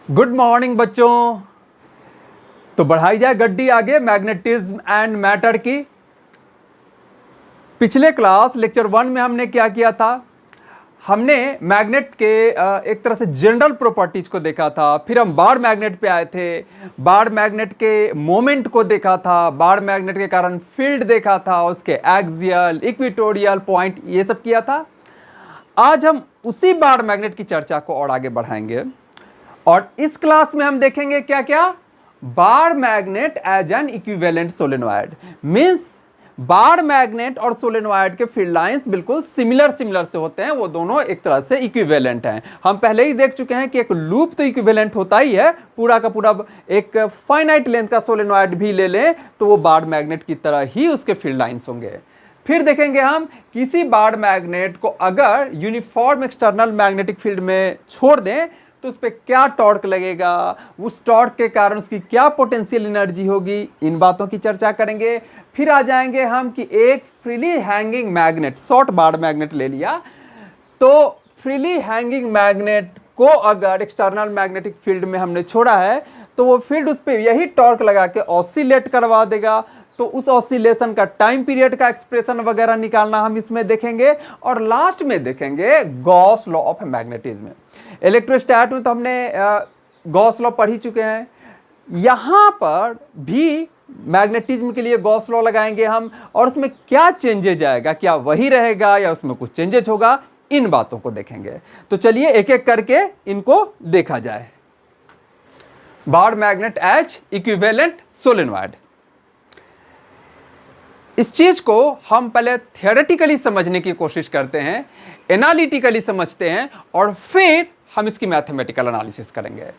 Good morning बच्चों। तो बढ़ाई जाए गड्डी आगे मैग्नेटिज्म एंड मैटर की। पिछले क्लास लेक्चर 1 में हमने क्या किया था? हमने मैग्नेट के एक तरह से जनरल प्रॉपर्टीज को देखा था। फिर हम बार मैग्नेट पे आए थे, बार मैग्नेट के मोमेंट को देखा था, बार मैग्नेट के कारण फील्ड देखा था, उसके एक्सियल इक्वेटोरियल पॉइंट ये सब किया था। आज हम उसी बार मैग्नेट की चर्चा को और आगे बढ़ाएंगे और इस क्लास में हम देखेंगे क्या क्या? Bar magnet as an equivalent solenoid. Means bar magnet और सोलेनॉइड के फील्ड लाइंस बिल्कुल सिमिलर से होते हैं, वो दोनों एक तरह से इक्विवेलेंट हैं। हम पहले ही देख चुके हैं कि एक लूप तो इक्विवेलेंट होता ही है, पूरा का पूरा एक फाइनाइट लेंथ का सोलेनॉइड भी ले लें तो वो बार मैग्नेट की तरह ही उसके फील्ड लाइंस होंगे। फिर देखेंगे हम किसी बार मैग्नेट को अगर यूनिफॉर्म एक्सटर्नल मैग्नेटिक फील्ड में छोड़ दें तो उस पर क्या टॉर्क लगेगा, उस टॉर्क के कारण उसकी क्या पोटेंशियल एनर्जी होगी, इन बातों की चर्चा करेंगे। फिर आ जाएंगे हम कि एक freely hanging magnet, short bar magnet ले लिया, तो फ्रीली हैंगिंग मैग्नेट को अगर एक्सटर्नल मैग्नेटिक फील्ड में हमने छोड़ा है तो वो फील्ड उस पर यही टॉर्क लगा के ऑसिलेट करवा देगा। तो उस ऑसिलेशन का टाइम पीरियड का एक्सप्रेशन वगैरह निकालना हम इसमें देखेंगे और लास्ट में देखेंगे गॉस लॉ ऑफ मैग्नेटिज्म। इलेक्ट्रोस्टैट में तो हमने गॉस लॉ पढ़ ही चुके हैं, यहां पर भी मैग्नेटिज्म के लिए गॉस लॉ लगाएंगे हम और उसमें क्या चेंजेज आएगा, क्या वही रहेगा या उसमें कुछ चेंजेज होगा, इन बातों को देखेंगे। तो चलिए एक एक करके इनको देखा जाए। Bar magnet as equivalent solenoid, इस चीज को हम पहले थियोरेटिकली समझने की कोशिश करते हैं, एनालिटिकली समझते हैं और फिर हम इसकी मैथमेटिकल एनालिसिस करेंगे।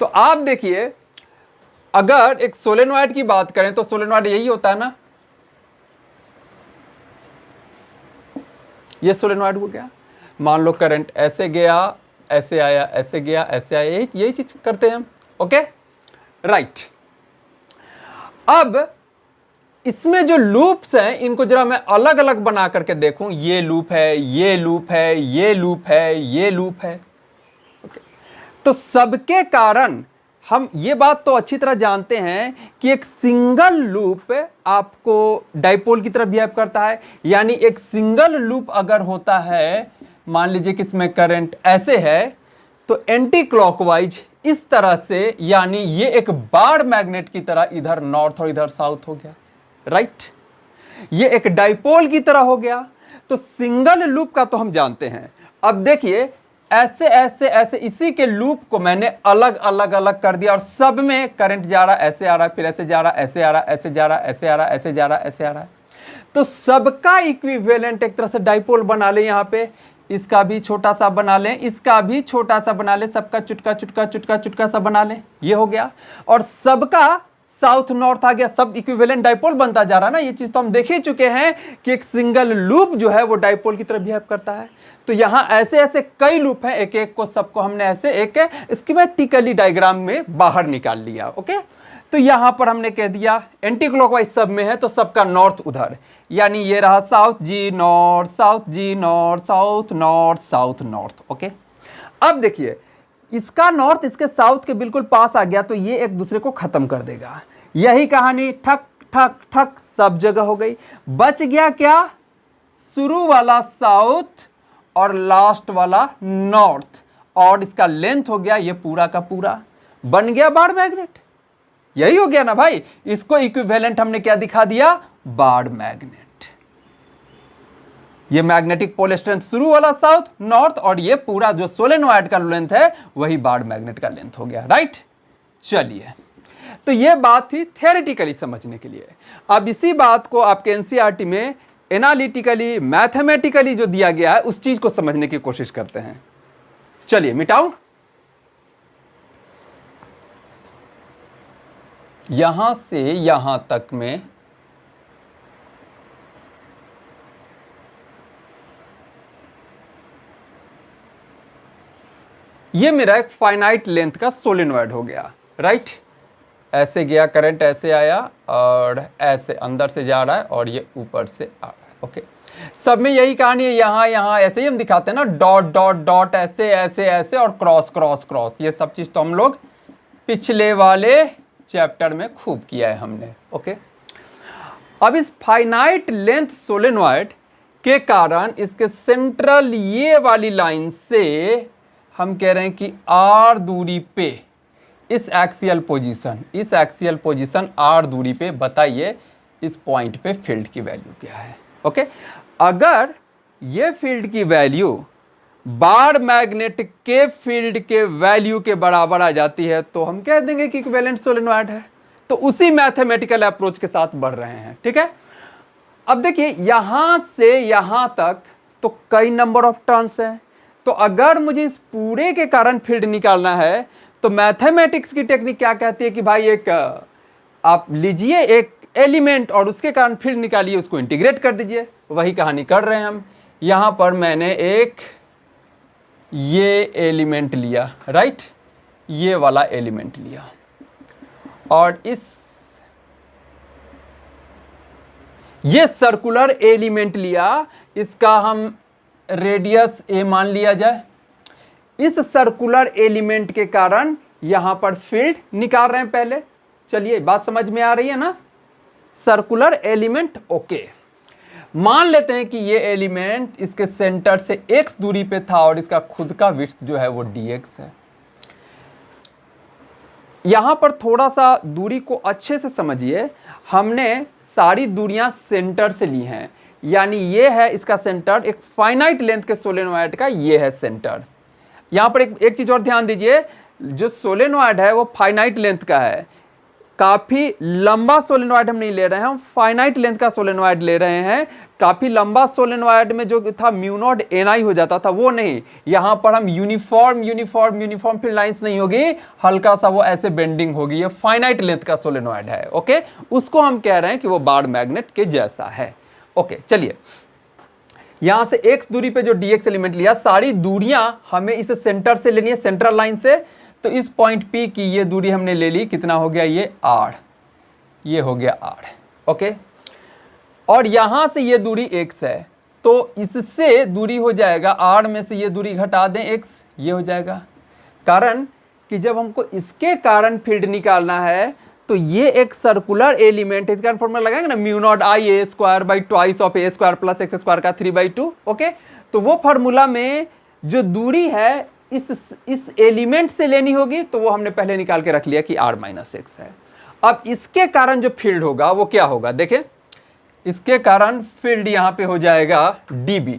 तो आप देखिए, अगर एक सोलेनॉइड की बात करें तो सोलेनॉइड यही होता है ना, ये सोलेनॉइड हो गया। मान लो करंट ऐसे गया, ऐसे आया, ऐसे गया, ऐसे आया, यही चीज करते हैं हम। Okay, right. अब इसमें जो लूप्स हैं इनको जरा मैं अलग अलग बना करके देखूं, ये लूप है, ये लूप है, ये लूप है, ये लूप है। ओके, तो सबके कारण हम ये बात तो अच्छी तरह जानते हैं कि एक सिंगल लूप आपको डाइपोल की तरह बिहेव करता है। यानी एक सिंगल लूप अगर होता है, मान लीजिए कि इसमें करंट ऐसे है तो एंटी क्लॉकवाइज इस तरह से, यानी ये एक बार मैग्नेट की तरह इधर नॉर्थ और इधर साउथ हो गया, राइट। ये एक डाइपोल की तरह हो गया। तो सिंगल लूप का तो हम जानते हैं। अब देखिए, ऐसे ऐसे ऐसे इसी के लूप को मैंने अलग अलग अलग कर दिया और सब में करंट जा रहा, ऐसे आ रहा है, फिर ऐसे जा रहा, ऐसे आ रहा, ऐसे जा रहा, ऐसे आ रहा, ऐसे जा रहा, ऐसे आ रहा है। तो सबका इक्विवेलेंट एक तरह से डाइपोल बना ले। यहां पे इसका भी छोटा सा बना लें, इसका भी छोटा सा बना ले, सबका चुटका चुटका चुटका चुटका सा बना लें, ये हो गया। और सबका साउथ नॉर्थ आ गया, सब इक्विवेलेंट डाइपोल बनता जा रहा है ना। ये चीज तो हम देख ही चुके हैं कि एक सिंगल लूप जो है वो डाइपोल की तरह बिहेव करता है। तो यहां ऐसे ऐसे कई लूप हैं, एक एक को सबको हमने ऐसे एक स्कीमेटिकली डायग्राम में बाहर निकाल लिया। ओके, तो यहां पर हमने कह दिया एंटी क्लॉकवाइज सब में है तो सबका नॉर्थ उधर, यानी ये रहा साउथ जी नॉर्थ, साउथ जी north, south north, south north. Okay, अब देखिए इसका नॉर्थ इसके साउथ के बिल्कुल पास आ गया तो ये एक दूसरे को खत्म कर देगा। यही कहानी ठक ठक ठक सब जगह हो गई। बच गया क्या? शुरू वाला साउथ और लास्ट वाला नॉर्थ, और इसका लेंथ हो गया ये पूरा का पूरा, बन गया बार मैग्नेट। यही हो गया ना भाई। इसको इक्विवेलेंट हमने क्या दिखा दिया? Bar magnet. ये मैग्नेटिक पोल स्ट्रेंथ शुरू वाला साउथ नॉर्थ और ये पूरा जो सोलेनॉइड का लेंथ है वही बार मैग्नेट का लेंथ हो गया, राइट। चलिए, तो ये बात थी थियोरेटिकली समझने के लिए। अब इसी बात को आपके एनसीईआरटी में एनालिटिकली मैथमेटिकली जो दिया गया है उस चीज को समझने की कोशिश करते हैं। चलिए मिटाऊं, यहां से यहां तक में ये मेरा एक फाइनाइट लेंथ का सोलेनॉइड हो गया, राइट। ऐसे गया करंट, ऐसे आया और ऐसे अंदर से जा रहा है और ये ऊपर से आ रहा है। ओके, सब में यही कहानी है, यहाँ यहाँ ऐसे ही हम दिखाते हैं ना, डॉट डॉट डॉट ऐसे ऐसे ऐसे और क्रॉस क्रॉस क्रॉस, ये सब चीज़ तो हम लोग पिछले वाले चैप्टर में खूब किया है हमने। ओके, अब इस फाइनाइट लेंथ सोलेनॉइड के कारण इसके सेंट्रल ये वाली लाइन से हम कह रहे हैं कि r दूरी पे इस एक्सियल पोजीशन r दूरी पे बताइए इस पॉइंट पे फील्ड की वैल्यू क्या है। ओके, अगर ये फील्ड की वैल्यू बार मैग्नेट के फील्ड के वैल्यू के बराबर आ जाती है तो हम कह देंगे कि इक्विवेलेंट सोलेनॉइड है। तो उसी मैथमेटिकल अप्रोच के साथ बढ़ रहे हैं। ठीक है, अब देखिए यहां से यहां तक तो कई नंबर ऑफ टर्न्स हैं, तो अगर मुझे इस पूरे के कारण फील्ड निकालना है तो मैथमेटिक्स की टेक्निक क्या कहती है कि भाई एक आप लीजिए एक एलिमेंट और उसके कारण फील्ड निकालिए, उसको इंटीग्रेट कर दीजिए। वही कहानी कर रहे हैं हम। यहां पर मैंने एक ये एलिमेंट लिया, राइट, ये वाला एलिमेंट लिया और ये सर्कुलर एलिमेंट लिया, इसका हम रेडियस a मान लिया जाए। इस सर्कुलर एलिमेंट के कारण यहां पर फील्ड निकाल रहे हैं पहले। चलिए बात समझ में आ रही है ना, सर्कुलर एलिमेंट। ओके, मान लेते हैं कि ये एलिमेंट इसके सेंटर से x दूरी पे था और इसका खुद का विड्थ जो है वो dx है। यहां पर थोड़ा सा दूरी को अच्छे से समझिए, हमने सारी दूरियां सेंटर से ली हैं, यानी ये है इसका सेंटर, एक फाइनाइट लेंथ के सोलेनॉइड का ये है सेंटर। यहां पर एक चीज और ध्यान दीजिए, जो सोलेनॉइड है वो फाइनाइट लेंथ का है, काफी लंबा सोलेनॉइड हम नहीं ले रहे हैं, हम फाइनाइट लेंथ का सोलेनॉइड ले रहे हैं। काफी लंबा सोलेनॉइड में जो था म्यू नॉट एनआई हो जाता था, वो नहीं, यहां पर हम यूनिफॉर्म फील्ड लाइंस नहीं होगी, हल्का सा वो ऐसे बेंडिंग होगी। ये फाइनाइट लेंथ का सोलेनॉइड है। ओके, उसको हम कह रहे हैं कि वो बार मैग्नेट के जैसा है। ओके, चलिए यहां से x दूरी पे जो dx एलिमेंट लिया, सारी दूरियां हमें इस सेंटर से लेनी है, सेंट्रल लाइन से। तो इस पॉइंट P की ये दूरी हमने ले ली, कितना हो गया ये r, ये हो गया r। ओके, और यहां से ये दूरी x है, तो इससे दूरी हो जाएगा r में से ये दूरी घटा दें x, ये हो जाएगा। कारण कि जब हमको इसके कारण फील्ड निकालना है तो ये एक सर्कुलर एलिमेंट है, इसका फॉर्मूला लगाएंगे ना, mu not I A square by twice of A square plus x square का 3/2। ओके, तो वो फार्मूला में जो दूरी है इस एलिमेंट से लेनी होगी, तो वो हमने पहले निकाल के रख लिया कि r माइनस एक्स है। अब इसके कारण जो फील्ड होगा वो क्या होगा, देखें, इसके कारण फील्ड यहां पे हो जाएगा dB।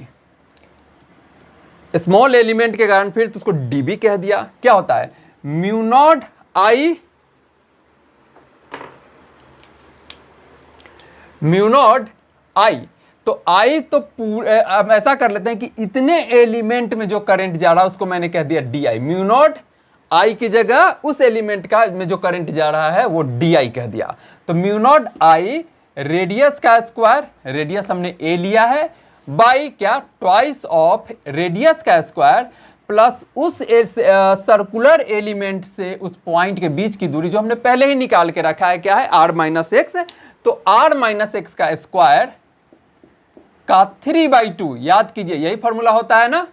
स्मॉल एलिमेंट के कारण फील्ड, तो उसको dB कह दिया। क्या होता है, म्यू नॉट आई, तो आई तो अब ऐसा कर लेते हैं कि इतने एलिमेंट में जो करंट जा रहा है उसको मैंने कह दिया D I. Mu not I की जगह उस एलिमेंट का में जो करंट जा रहा है वो डी आई कह दिया। तो म्यू नॉट आई रेडियस का स्क्वायर, रेडियस हमने ए लिया है, बाई क्या, ट्वाइस ऑफ रेडियस का स्क्वायर प्लस उस सर्कुलर एलिमेंट से उस पॉइंट के बीच की दूरी जो हमने पहले ही निकाल के रखा है, क्या है, r माइनस एक्स। तो r माइनस एक्स का स्क्वायर का 3/2, याद कीजिए यही फॉर्मूला होता है ना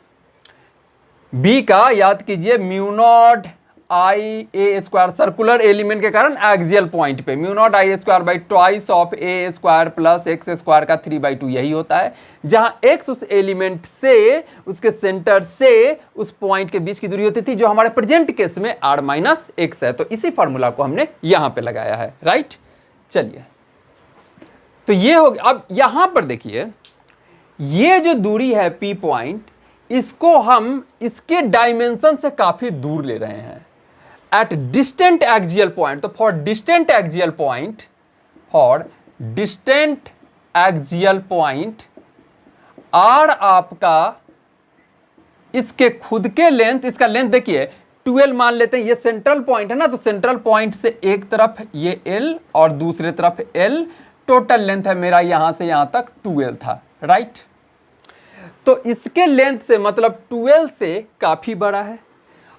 b का, याद कीजिए, mu not I A square, circular element के कारण एक्सियल पॉइंट पे mu not I square by twice of A square plus x square का 3/2, यही होता है, जहां x उस एलिमेंट से, उसके सेंटर से उस पॉइंट के बीच की दूरी होती थी, जो हमारे प्रेजेंट केस में r माइनस एक्स है। तो इसी फॉर्मूला को हमने यहां पे लगाया है, राइट। चलिए, तो ये हो गया। अब यहां पर देखिए, ये जो दूरी है P पॉइंट, इसको हम इसके डायमेंशन से काफी दूर ले रहे हैं, एट डिस्टेंट एक्सियल पॉइंट। तो for distant axial point R आपका इसके खुद के लेंथ, इसका लेंथ देखिए 12 मान लेते हैं, ये सेंट्रल पॉइंट है ना, तो सेंट्रल पॉइंट से एक तरफ ये L और दूसरे तरफ L, टोटल लेंथ है मेरा यहां से यहां तक 12 था, राइट। तो इसके लेंथ से मतलब 12 से काफी बड़ा है,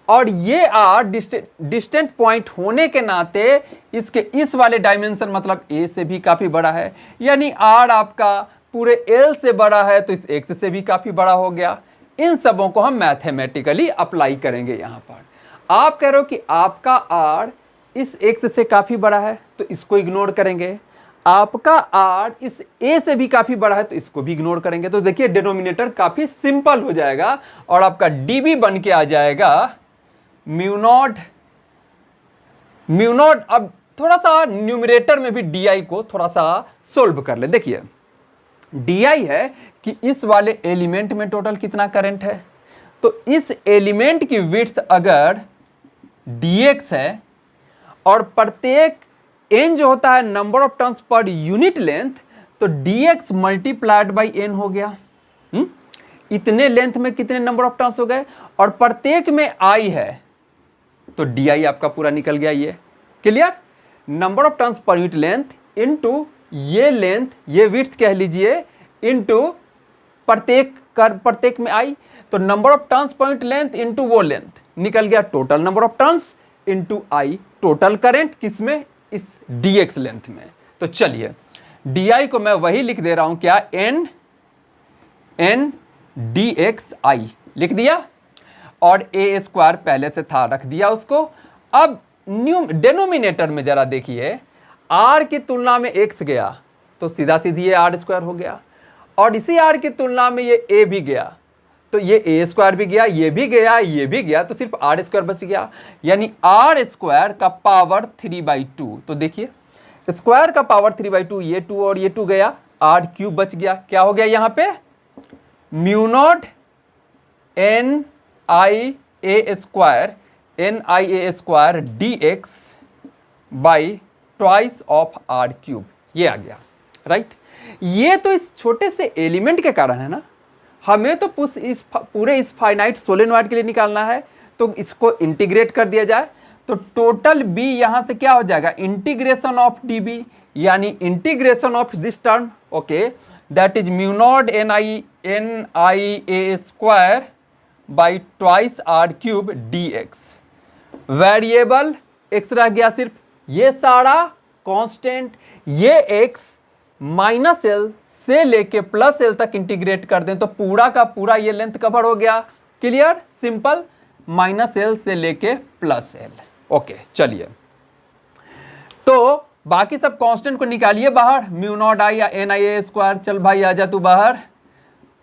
और ये R डिस्टेंट पॉइंट होने के नाते इसके इस वाले डायमेंशन मतलब A से भी काफी बड़ा है, यानी R आपका पूरे एल से बड़ा है तो इस एक्स से भी काफी बड़ा हो गया। इन सबों को हम मैथमेटिकली अप्लाई करेंगे। यहां पर आप कह रहे हो कि आपका आर इस एक्स से काफी बड़ा है तो इसको इग्नोर करेंगे, आपका आर इस ए से भी काफी बड़ा है तो इसको भी इग्नोर करेंगे। तो देखिए डिनोमिनेटर काफी सिंपल हो जाएगा और आपका डीबी बन के आ जाएगा म्यू नॉट। अब थोड़ा सा न्यूमरेटर में भी डी को थोड़ा सा सोल्व कर ले। देखिए डी है कि इस वाले एलिमेंट में टोटल कितना करंट है, तो इस एलिमेंट की विड्थ अगर dx है और प्रत्येक n जो होता है number of turns per unit length, तो dx मल्टीप्लाइड बाई n हो गया। इतने लेंथ में कितने नंबर ऑफ टर्न्स हो गए, और प्रत्येक में i है तो di आपका पूरा निकल गया। ये clear, number of turns per unit length into ये लेंथ, ये विड्थ कह लीजिए, इनटू प्रत्येक में i, तो number of turns per unit length into वो लेंथ, निकल गया total number of turns into i, total current किसमें, इस dx लेंथ में। तो चलिए di को मैं वही लिख दे रहा हूं, क्या, n dxi लिख दिया, और a स्क्वायर पहले से था रख दिया उसको। अब डेनोमिनेटर में जरा देखिए, r की तुलना में x गया तो सीधा सीधी ये r स्क्वायर हो गया, और इसी r की तुलना में ये a भी गया तो ये a स्क्वायर भी गया, ये भी गया, ये भी गया, तो सिर्फ r स्क्वायर बच गया, यानी r स्क्वायर का पावर 3/2। तो देखिए स्क्वायर का पावर 3/2, ये 2 और ये 2 गया, r क्यूब बच गया। क्या हो गया यहाँ पे, mu naught n i a square dx by twice of r cube, ये आ गया, राइट। ये तो इस छोटे से एलिमेंट के कारण है ना, हमें तो पूरे इस फाइनाइट सोलेनॉइड के लिए निकालना है, तो इसको इंटीग्रेट कर दिया जाए तो टोटल b यहां से क्या हो जाएगा, इंटीग्रेशन ऑफ db, यानी integration of this term, okay, that is mu naught n i a square by twice r cube dx। Variable x रह गया सिर्फ, ये सारा कांस्टेंट, ये x माइनस एल से लेके प्लस एल तक इंटीग्रेट कर दें तो पूरा का पूरा ये लेंथ कवर हो गया। क्लियर, सिंपल, माइनस एल से लेके प्लस एल। ओके चलिए, तो बाकी सब कांस्टेंट को निकालिए बाहर, म्यू नॉट आई या एन आई ए स्क्वायर, चल भाई आजा तू बाहर,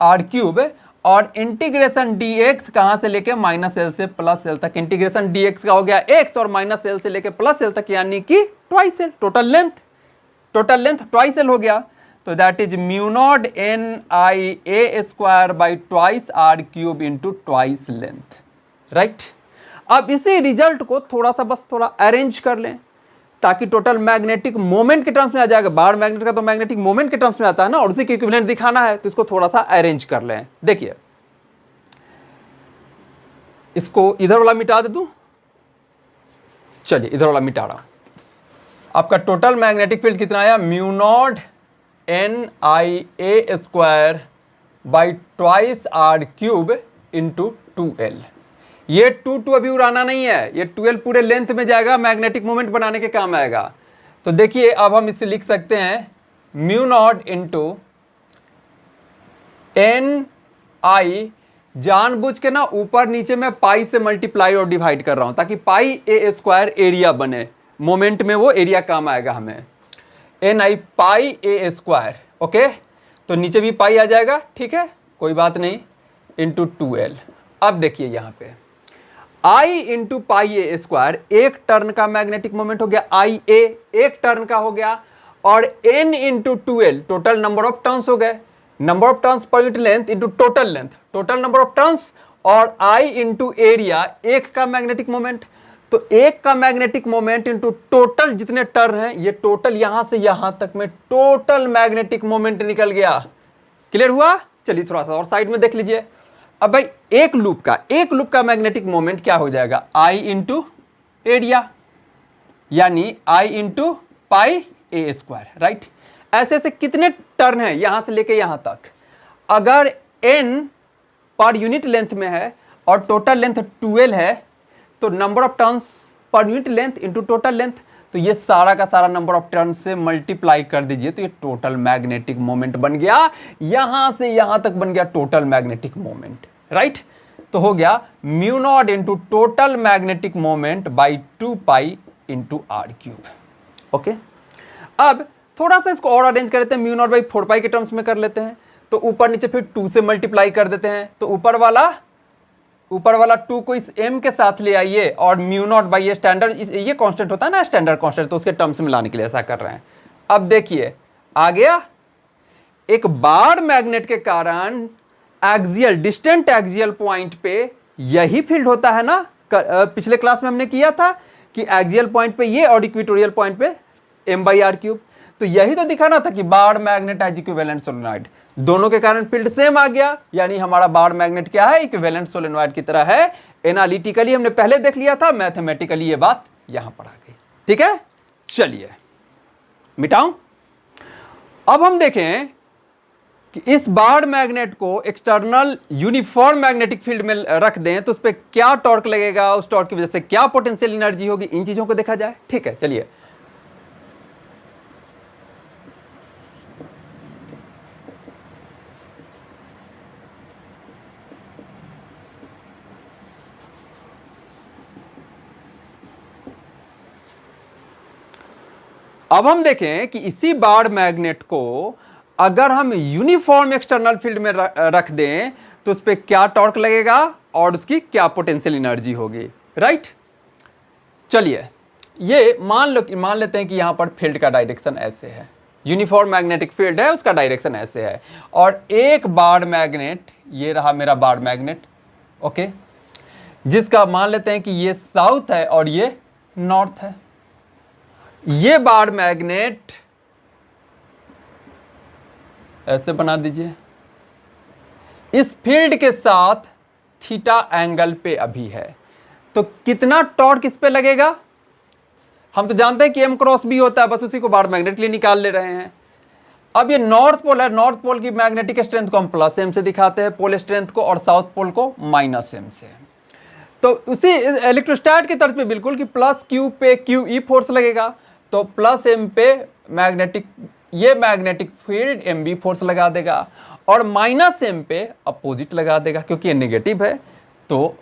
आर क्यूब, और इंटीग्रेशन dx कहां से लेके माइनस एल से प्लस एल तक, इंटीग्रेशन dx का हो गया x और माइनस एल से लेके प्लस एल तक, यानी कि twice L, total length twice L हो गया। तो that is mu naught n i a square by twice r cube into twice length, right. अब इसी रिजल्ट को थोड़ा सा बस थोड़ा अरेंज कर लें ताकि टोटल मैग्नेटिक मोमेंट के टर्म्स में आ जाएगा। बार मैग्नेट का तो मैग्नेटिक मोमेंट के टर्म्स में आता है ना, और उसी के इक्विवेलेंट दिखाना है, तो इसको थोड़ा सा अरेंज कर लें। देखिए इसको इधर वाला मिटा दे दूं, चलिए इधर वाला मिटा रहा। आपका टोटल मैग्नेटिक फील्ड कितना आया, mu naught n i a square by twice r cube into 2l। ये 2 अभी उड़ाना नहीं है, ये 12 पूरे लेंथ में जाएगा, मैग्नेटिक मोमेंट बनाने के काम आएगा। तो देखिए अब हम इसे लिख सकते हैं mu naught into n i, जानबूझ के ना ऊपर नीचे में पाई से मल्टीप्लाई और डिवाइड कर रहा हूं ताकि पाई a स्क्वायर एरिया बने, मोमेंट में वो एरिया काम आएगा हमें, एन आई पाई ए स्क्वायर, ओके, तो नीचे भी पाई आ जाएगा, ठीक है, कोई बात नहीं, इंटू 2l। अब देखिए यहाँ पे i into pi A square एक टर्न का मैग्नेटिक मोमेंट हो गया, आई ए एक टर्न का हो गया, और n into 2l total number of turns हो गए, number of turns per unit length into total length, total number of turns, और i इंटू एरिया एक का मैग्नेटिक मोमेंट, तो एक का मैग्नेटिक मोमेंट इंटू टोटल जितने टर्न हैं, ये टोटल यहां से यहां तक में टोटल मैग्नेटिक मोमेंट निकल गया। क्लियर हुआ, चलिए थोड़ा सा और साइड में देख लीजिए। अब भाई एक लूप का मैग्नेटिक मोमेंट क्या हो जाएगा, आई इंटू एरिया, यानी आई इंटू पाई ए स्क्वायर, राइट। ऐसे ऐसे कितने टर्न हैं यहां से लेके यहां तक, अगर n पर यूनिट लेंथ में है और टोटल लेंथ 2l है तो number of turns per unit length into total length, तो तो ये सारा का सारा नंबर ऑफ टर्न से मल्टीप्लाई कर दीजिए तो ये टोटल मैग्नेटिक मोमेंट बन गया, यहां से यहां तक बन गया टोटल मैग्नेटिक मोमेंट, राइट। तो हो गया mu naught into total magnetic moment by 2 into r cube. Okay, अब थोड़ा सा इसको और अरेंज कर लेते हैं, म्यू नॉट बाई 4 के टर्म्स में कर लेते हैं। तो ऊपर नीचे फिर 2 से मल्टीप्लाई कर देते हैं, तो ऊपर वाला 2 को इस m के साथ ले आइए और म्यू नॉट बाई ये स्टैंडर्ड, ये कांस्टेंट होता है ना स्टैंडर्ड कांस्टेंट, तो उसके टर्म्स में लाने के लिए ऐसा कर रहे हैं। अब देखिए आ गया, एक बार मैग्नेट के कारण एक्सियल डिस्टेंट एक्सियल पॉइंट पे यही फील्ड होता है ना, पिछले क्लास में हमने किया था कि एक्सियल पॉइंट पे ये और इक्वेटोरियल पॉइंट पे m/r³। तो यही तो दिखाना था कि bar magnet as equivalent solenoid, दोनों के कारण फील्ड सेम आ गया, यानी हमारा बार मैग्नेट क्या है, इक्विवेलेंट सोलेनॉइड की तरह है। एनालिटिकली हमने पहले देख लिया था, मैथमेटिकली ये बात यहां पर आ गई। ठीक है, चलिए मिटाऊं। अब हम देखें कि इस बार मैग्नेट को एक्सटर्नल यूनिफॉर्म मैग्नेटिक फील्ड में रख दें तो उस पर क्या टॉर्क लगेगा, उस टॉर्क की वजह से क्या पोटेंशियल एनर्जी होगी, इन चीजों को देखा जाए। ठीक है, चलिए अब हम देखें कि इसी बार मैग्नेट को अगर हम यूनिफॉर्म एक्सटर्नल फील्ड में रख दें तो उस पर क्या टॉर्क लगेगा और उसकी क्या पोटेंशियल एनर्जी होगी, राइट। चलिए ये मान लेते हैं कि यहां पर फील्ड का डायरेक्शन ऐसे है, यूनिफॉर्म मैग्नेटिक फील्ड है, उसका डायरेक्शन ऐसे है, और एक बार मैग्नेट, ये रहा मेरा बार मैग्नेट, ओके, जिसका मान लेते हैं कि ये साउथ है और ये नॉर्थ है। ये बार मैग्नेट ऐसे बना दीजिए, इस फील्ड के साथ थीटा एंगल पे अभी है, तो कितना टॉर्क इस पे लगेगा, हम तो जानते हैं कि m क्रॉस b होता है, बस उसी को बार मैग्नेट के लिए निकाल ले रहे हैं। अब ये नॉर्थ पोल है, नॉर्थ पोल की मैग्नेटिक स्ट्रेंथ को हम प्लस m से दिखाते हैं, पोल स्ट्रेंथ को, और साउथ पोल को माइनस m से। तो उसी इलेक्ट्रोस्टैट की तरफ पे बिल्कुल कि प्लस q पे QE फोर्स लगेगा, तो प्लस m पे ये मैग्नेटिक फील्ड MB फोर्स लगा देगा, और माइनस m पे अपोजिट लगा देगा, क्योंकि ये नेगेटिव है तो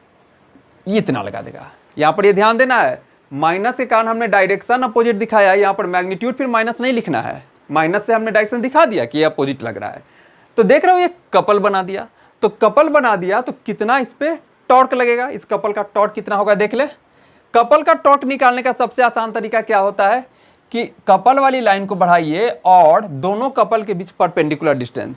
ये इतना लगा देगा। यहां पर ये ध्यान देना है, माइनस के कारण हमने डायरेक्शन अपोजिट दिखाया, यहां पर मैग्नीट्यूड फिर माइनस नहीं लिखना है, माइनस से हमने डायरेक्शन दिखा दिया कि ये अपोजिट लग रहा है। तो देख रहे हो ये कपल बना दिया, तो कपल बना दिया तो कितना इस पे टॉर्क लगेगा, इस कपल का टॉर्क कितना होगा देख ले। कपल का टॉर्क निकालने का सबसे आसान तरीका क्या होता है कि कपल वाली लाइन को बढ़ाइए और दोनों कपल के बीच परपेंडिकुलर डिस्टेंस,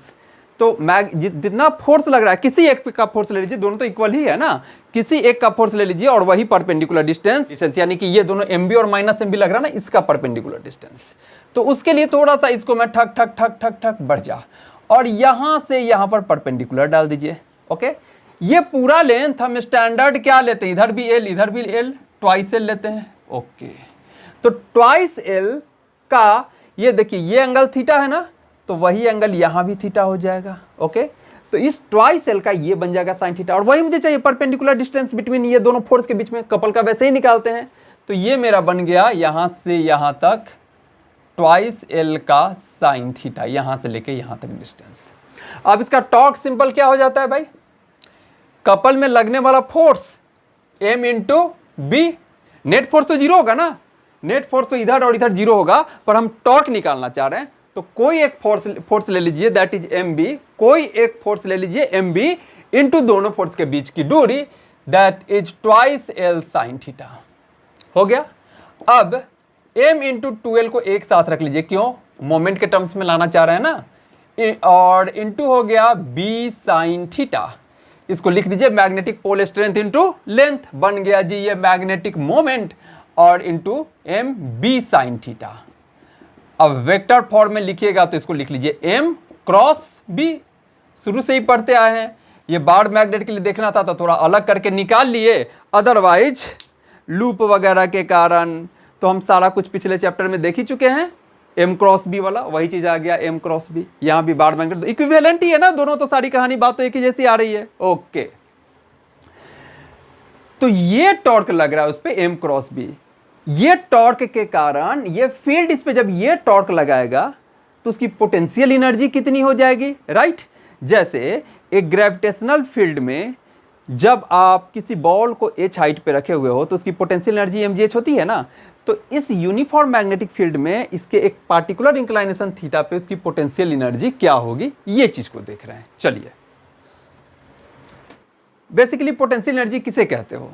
तो जितना फोर्स लग रहा है, किसी एक का फोर्स ले लीजिए, दोनों तो इक्वल ही है ना, किसी एक का फोर्स ले लीजिए और वही परपेंडिकुलर डिस्टेंस, यानी कि ये दोनों MB और माइनस MB लग रहा है ना, इसका परपेंडिकुलर डिस्टेंस। तो उसके लिए थोड़ा सा इसको मैं ठक ठक ठक ठक ठक बढ़ जा, और यहां से यहां पर परपेंडिकुलर डाल दीजिए। ओके, ये पूरा लेंथ हम स्टैंडर्ड क्या लेते हैं, इधर भी L इधर भी L, ट्वाइस L लेते हैं। ओके, तो ट्वाइस L का ये देखिए, ये एंगल थीटा है ना, तो वही एंगल यहां भी थीटा हो जाएगा। ओके, तो इस ट्वाइस L का ये बन जाएगा साइन थीटा, और वही मुझे चाहिए परपेंडिकुलर डिस्टेंस बिटवीन ये दोनों फोर्स के बीच में, कपल का वैसे ही निकालते हैं। तो ये मेरा बन गया यहां से यहां तक ट्वाइस L का साइन थीटा, यहां से लेके यहां तक डिस्टेंस। अब इसका टॉर्क सिंपल क्या हो जाता है भाई, कपल में लगने वाला force M into B, net force तो जीरो होगा ना, नेट फोर्स तो इधर और इधर जीरो होगा, पर हम टॉर्क निकालना चाह रहे हैं, तो कोई एक फोर्स ले लीजिए दैट इज MB, कोई एक फोर्स ले लीजिए MB इंटू दोनों फोर्स के बीच की दूरी that is twice L sine theta. हो गया। अब M इंटू 2L को एक साथ रख लीजिए, क्यों, मोमेंट के टर्म्स में लाना चाह रहे हैं ना, और इंटू हो गया B साइन थीटा, इसको लिख दीजिए magnetic pole strength into length, बन गया जी ये मैग्नेटिक मोमेंट, और इंटू MB साइन थीटा। अब वेक्टर फॉर्म में लिखिएगा तो इसको लिख लीजिए M क्रॉस B, शुरू से ही पढ़ते आए हैं, ये बार मैग्नेट के लिए देखना था तो थोड़ा अलग करके निकाल लिए, अदरवाइज लूप वगैरह के कारण तो हम सारा कुछ पिछले चैप्टर में देख ही चुके हैं। M क्रॉस B वाला वही चीज आ गया, M क्रॉस B, यहां भी बार मैग्नेट इक्विवेलेंट ही है ना दोनों, तो सारी कहानी बात तो एक ही जैसी आ रही है। ओके, तो ये टॉर्क लग रहा है उस पे M क्रॉस B, ये टॉर्क के कारण ये फील्ड इस पे जब ये टॉर्क लगाएगा तो उसकी पोटेंशियल एनर्जी कितनी हो जाएगी, राइट। जैसे एक ग्रेविटेशनल फील्ड में जब आप किसी बॉल को h हाइट पे रखे हुए हो तो उसकी पोटेंशियल एनर्जी mgh होती है ना। तो इस यूनिफॉर्म मैग्नेटिक फील्ड में इसके एक पार्टिकुलर इंक्लाइनेशन थीटा पे उसकी पोटेंशियल एनर्जी क्या होगी, ये चीज को देख रहे हैं। चलिए, बेसिकली पोटेंशियल एनर्जी किसे कहते हो,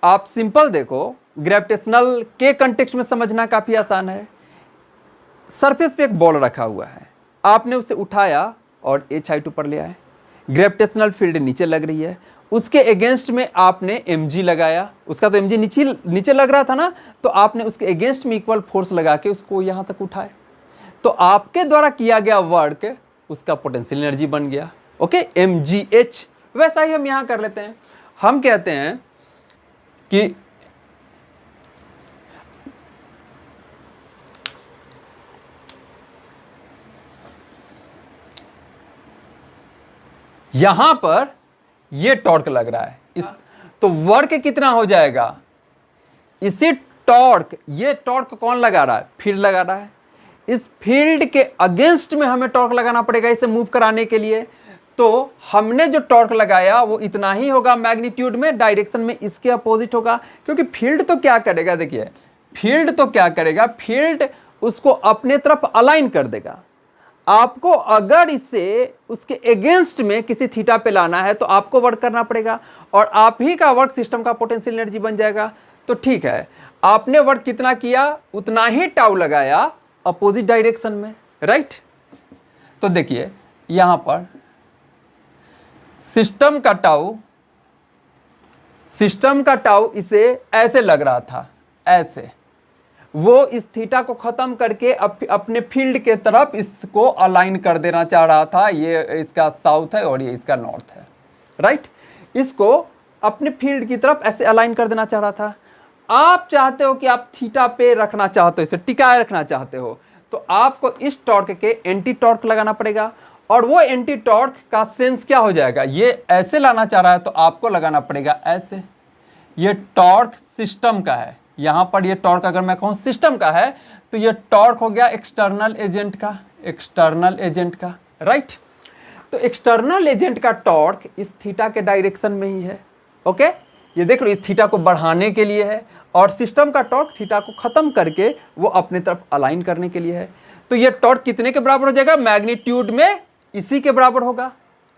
आप सिंपल देखो, ग्रेविटेशनल के कंटेक्स्ट में समझना काफी आसान है। सरफेस पे एक बॉल रखा हुआ है, आपने उसे उठाया और h हाइट ऊपर ले आए, ग्रेविटेशनल फील्ड नीचे लग रही है, उसके अगेंस्ट में आपने mg लगाया, उसका तो mg नीचे लग रहा था ना, तो आपने उसके अगेंस्ट में इक्वल फोर्स लगा के उसको यहां तक उठाए, तो आपके द्वारा किया गया वर्क उसका पोटेंशियल एनर्जी बन गया, ओके, mgh। वैसा ही हम यहां कर लेते हैं, हम कहते हैं कि यहां पर ये टॉर्क लग रहा है इस, तो वर्क कितना हो जाएगा, इसी टॉर्क, ये टॉर्क कौन लगा रहा है, फील्ड लगा रहा है, इस फील्ड के अगेंस्ट में हमें टॉर्क लगाना पड़ेगा इसे मूव कराने के लिए। तो हमने जो टॉर्क लगाया वो इतना ही होगा मैग्नीट्यूड में, डायरेक्शन में इसके अपोजिट होगा, क्योंकि फील्ड तो क्या करेगा, देखिए फील्ड तो क्या करेगा, फील्ड उसको अपने तरफ अलाइन कर देगा। आपको अगर इसे उसके अगेंस्ट में किसी थीटा पे लाना है तो आपको वर्क करना पड़ेगा, और आप ही का वर्क सिस्टम का पोटेंशियल एनर्जी बन जाएगा। तो ठीक है, आपने वर्क कितना किया उतना ही टाउ लगाया अपोजिट डायरेक्शन में, राइट। तो देखिए यहां पर सिस्टम का टाउ इसे ऐसे लग रहा था, ऐसे, वो इस थीटा को खत्म करके अपने फील्ड के तरफ इसको अलाइन कर देना चाह रहा था। ये इसका साउथ है और ये इसका नॉर्थ है, राइट। इसको अपने फील्ड की तरफ ऐसे अलाइन कर देना चाह रहा था। आप चाहते हो कि आप थीटा पे रखना चाहते हो, इसे टिकाए रखना चाहते हो, तो आपको इस टॉर्क के एंटी टॉर्क लगाना पड़ेगा, और वो एंटी टॉर्क का सेंस क्या हो जाएगा, ये ऐसे लाना चाह रहा है तो आपको लगाना पड़ेगा ऐसे। ये टॉर्क सिस्टम का है, यहां पर ये टॉर्क अगर मैं कहूं सिस्टम का है तो ये टॉर्क हो गया एक्सटर्नल एजेंट का, राइट। तो एक्सटर्नल एजेंट का टॉर्क इस थीटा के डायरेक्शन में ही है, ओके। ये देख लो, इस थीटा को बढ़ाने के लिए है, और सिस्टम का टॉर्क थीटा को खत्म करके वो अपने तरफ अलाइन करने के लिए है। तो ये टॉर्क कितने के बराबर हो जाएगा, मैग्नीट्यूड में इसी के बराबर होगा,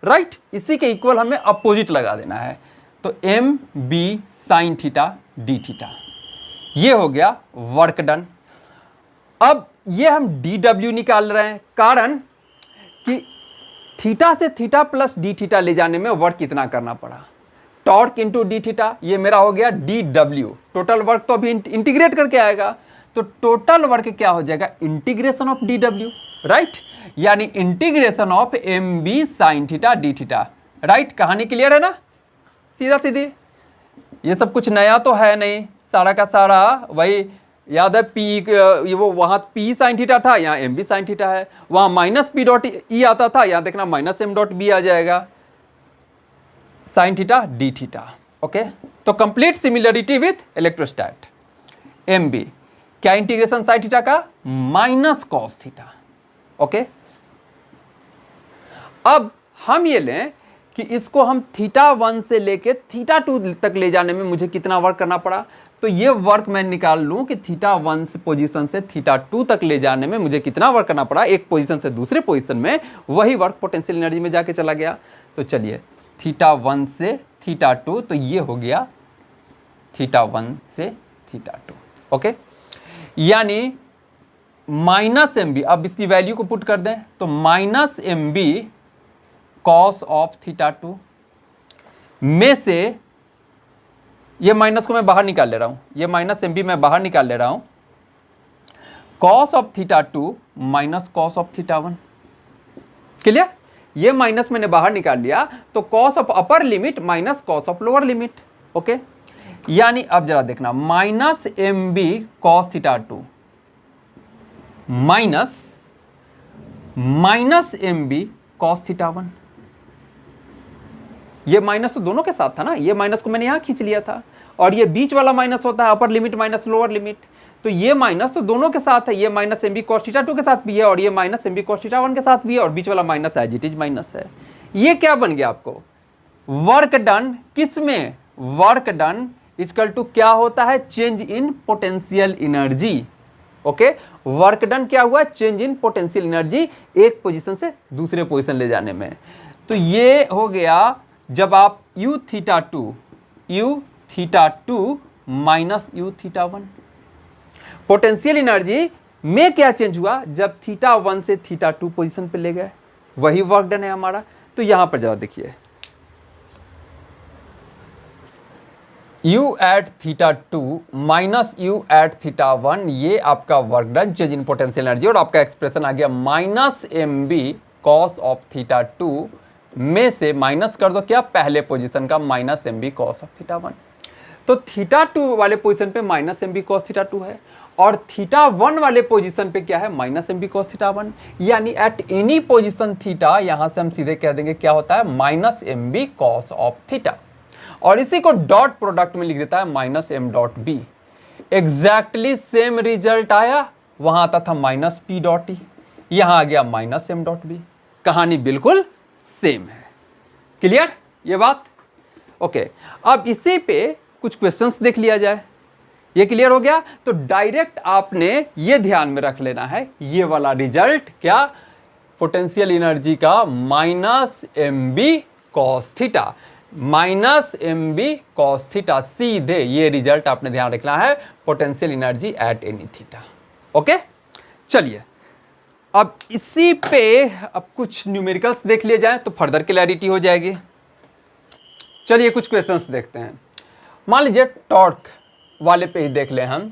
राइट। इसी के इक्वल हमें अपोजिट लगा देना है। तो M B sine theta D theta, ये हो गया वर्क डन। अब ये हम डी डब्ल्यू निकाल रहे हैं, कारण कि थीटा से थीटा प्लस डी थीटा ले जाने में वर्क कितना करना पड़ा, टॉर्क इंटू डी थीटा, ये मेरा हो गया डी डब्ल्यू। टोटल वर्क तो अभी इंटीग्रेट करके आएगा, तो टोटल वर्क क्या हो जाएगा, integration of D W, right, यानी integration of M B sine theta D theta, right. कहानी क्लियर है ना, सीधा सीधी, ये सब कुछ नया तो है नहीं, सारा का सारा वही याद है। पी वो वहां पी साइन थीटा था, यहाँ एम बी साइन थीटा है, वहां माइनस पी डॉट ई आता था, यहाँ देखना माइनस एम डॉट बी आ जाएगा, sine theta D theta, okay. तो complete similarity with electrostat. M B क्या इंटीग्रेशन साइन थीटा का, माइनस कॉस थीटा, ओके। अब हम ये लें कि इसको हम थीटा 1 से लेके थीटा 2 तक ले जाने में मुझे कितना वर्क करना पड़ा, तो ये वर्क मैं निकाल लूं कि थीटा 1 से पोजीशन से थीटा 2 तक ले जाने में मुझे कितना वर्क करना पड़ा, एक पोजीशन से दूसरे पोजीशन में, वही वर्क पोटेंशियल एनर्जी में जाके चला गया। तो चलिए थीटा 1 से थीटा 2, तो ये हो गया थीटा 1 से थीटा 2, ओके। यानी माइनस एम बी, अब इसकी वैल्यू को पुट कर दें तो minus M B cos of theta 2 में से, ये माइनस को मैं बाहर निकाल ले रहा हूं, ये माइनस एम बी मैं बाहर निकाल ले रहा हूं, cos of theta 2 minus cos of theta 1, clear. ये माइनस मैंने बाहर निकाल लिया, तो cos of upper limit minus cos of lower limit, okay. यानी अब जरा देखना, minus M B cos theta 2 minus M B cos theta 1, ये माइनस तो दोनों के साथ था ना, ये माइनस को मैंने यहां खींच लिया था, और ये बीच वाला माइनस होता है upper limit minus lower limit. तो ये माइनस तो दोनों के साथ है, ये minus M B cos theta 2 के साथ भी है और ये minus M B cos theta 1 के साथ भी है और बीच वाला minus as it is minus है। ये क्या बन गया आपको, वर्क डन किस में, वर्क डन इक्वल टू क्या होता है, change in potential energy. Okay, work done क्या हुआ, चेंज इन पोटेंशियल एनर्जी, एक पोजीशन से दूसरे पोजीशन ले जाने में। तो ये हो गया जब आप u theta 2 minus u theta 1, potential energy में क्या चेंज हुआ जब थीटा 1 से थीटा 2 पोजीशन पे ले गए, वही वर्क डन है हमारा। तो यहां पर जरा देखिए, u at theta 2 minus u at theta 1, ये आपका work done change in potential energy, और आपका एक्सप्रेशन आ गया minus M B cos of theta 2 में से माइनस कर दो क्या, पहले पोजीशन का minus M B cos of theta 1। तो थीटा 2 वाले पोजीशन पे minus M B cos theta 2 है और थीटा 1 वाले पोजीशन पे क्या है, minus M B cos theta 1, यानी एट एनी पोजीशन थीटा, यहां से हम सीधे कह देंगे क्या होता है, minus M B cos of theta, और इसी को डॉट प्रोडक्ट में लिख देता है minus M dot B. Exactly same result आया, वहां आता था माइनस पी डॉट ई, यहां आ गया माइनस एम डॉट बी, कहानी बिल्कुल सेम है। क्लियर ये बात? ओके, अब इसी पे कुछ क्वेश्चंस देख लिया जाए। ये क्लियर हो गया? तो डायरेक्ट आपने ये ध्यान में रख लेना है, ये वाला रिजल्ट क्या, पोटेंशियल एनर्जी का minus M B cos theta, minus M B cos theta, सीधे ये रिजल्ट आपने ध्यान रखना है, potential energy at any theta. Okay, चलिए अब इसी पे अब कुछ न्यूमेरिकल्स देख लिए जाए तो फर्दर क्लैरिटी हो जाएगी। चलिए कुछ क्वेश्चंस देखते हैं। मान लीजिए टॉर्क वाले पे ही देख लें हम।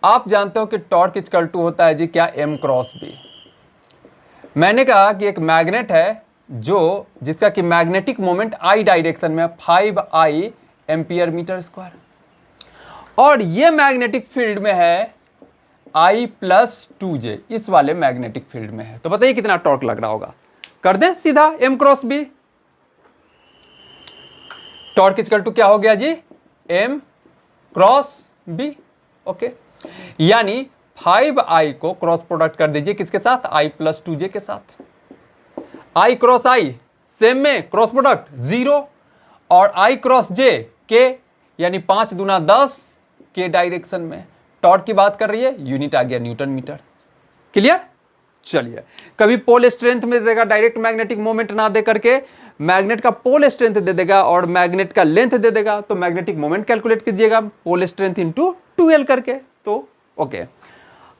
आप जानते हो कि टॉर्क इक्वल टू होता है जी क्या, एम क्रॉस बी। मैंने कहा कि एक मैग्नेट है जो जिसका कि मैग्नेटिक मोमेंट आई डायरेक्शन में 5I एम्पियर मीटर स्क्वायर, और ये मैग्नेटिक फील्ड में है I प्लस 2J, इस वाले मैग्नेटिक फील्ड में है। तो बताइए कितना टॉर्क लग रहा होगा, कर दें सीधा M cross B. Torque equal to क्या हो गया जी, एम क्रॉस बी। ओके, यानी 5I को क्रॉस प्रोडक्ट कर दीजिए किसके साथ, I प्लस 2J के साथ। I क्रॉस I सेम में क्रॉस प्रोडक्ट 0, और I क्रॉस J के, यानी 5 दूना 10 के डायरेक्शन में। टॉर्क की बात कर रही है, यूनिट आ गया न्यूटन मीटर। क्लियर? चलिए, कभी पोल स्ट्रेंथ में देगा, डायरेक्ट मैग्नेटिक मोमेंट ना दे करके मैग्नेट का पोल स्ट्रेंथ दे देगा और मैग्नेट का लेंथ दे देगा, तो मैग्नेटिक मोमेंट कैलकुलेट कीजिएगा पोल स्ट्रेंथ इंटू 2L करके। तो ओके,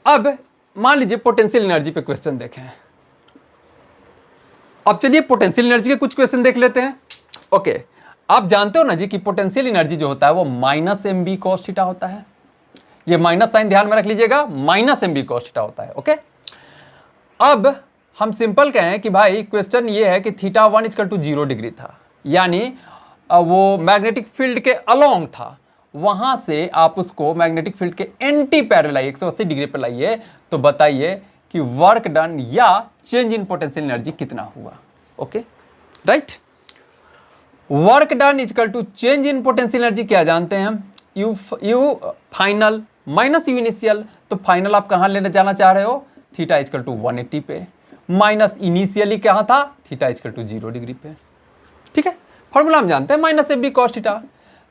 अब मान लीजिए पोटेंशियल एनर्जी पे क्वेश्चन देखें। अब चलिए पोटेंशियल एनर्जी के कुछ क्वेश्चन देख लेते हैं। ओके, आप जानते हो ना जी कि पोटेंशियल एनर्जी जो होता है वो minus M B cos theta होता है। ये माइनस साइन ध्यान में रख लीजिएगा, minus M B cos theta होता है। ओके, अब हम सिंपल कहें कि भाई क्वेश्चन ये है कि थीटा 1 इक्वल टू 0 डिग्री था, यानी वो मैग्नेटिक फील्ड के अलोंग था, वहां से आप उसको मैग्नेटिक फील्ड के एंटी पैरेलल लाइए, 180 डिग्री पर लाइए, तो बताइए कि वर्क डन या चेंज इन पोटेंशियल एनर्जी कितना हुआ। Okay, right, work done equal to change in potential energy क्या जानते हैं हम, U final minus U initial. तो फाइनल आप कहां लेने जाना चाह रहे हो, थीटा इक्वल टू 180 पे, माइनस इनिशियली कहां था, थीटा इक्वल टू 0 डिग्री पे। ठीक है, फॉर्मूला हम जानते हैं minus M B cos theta,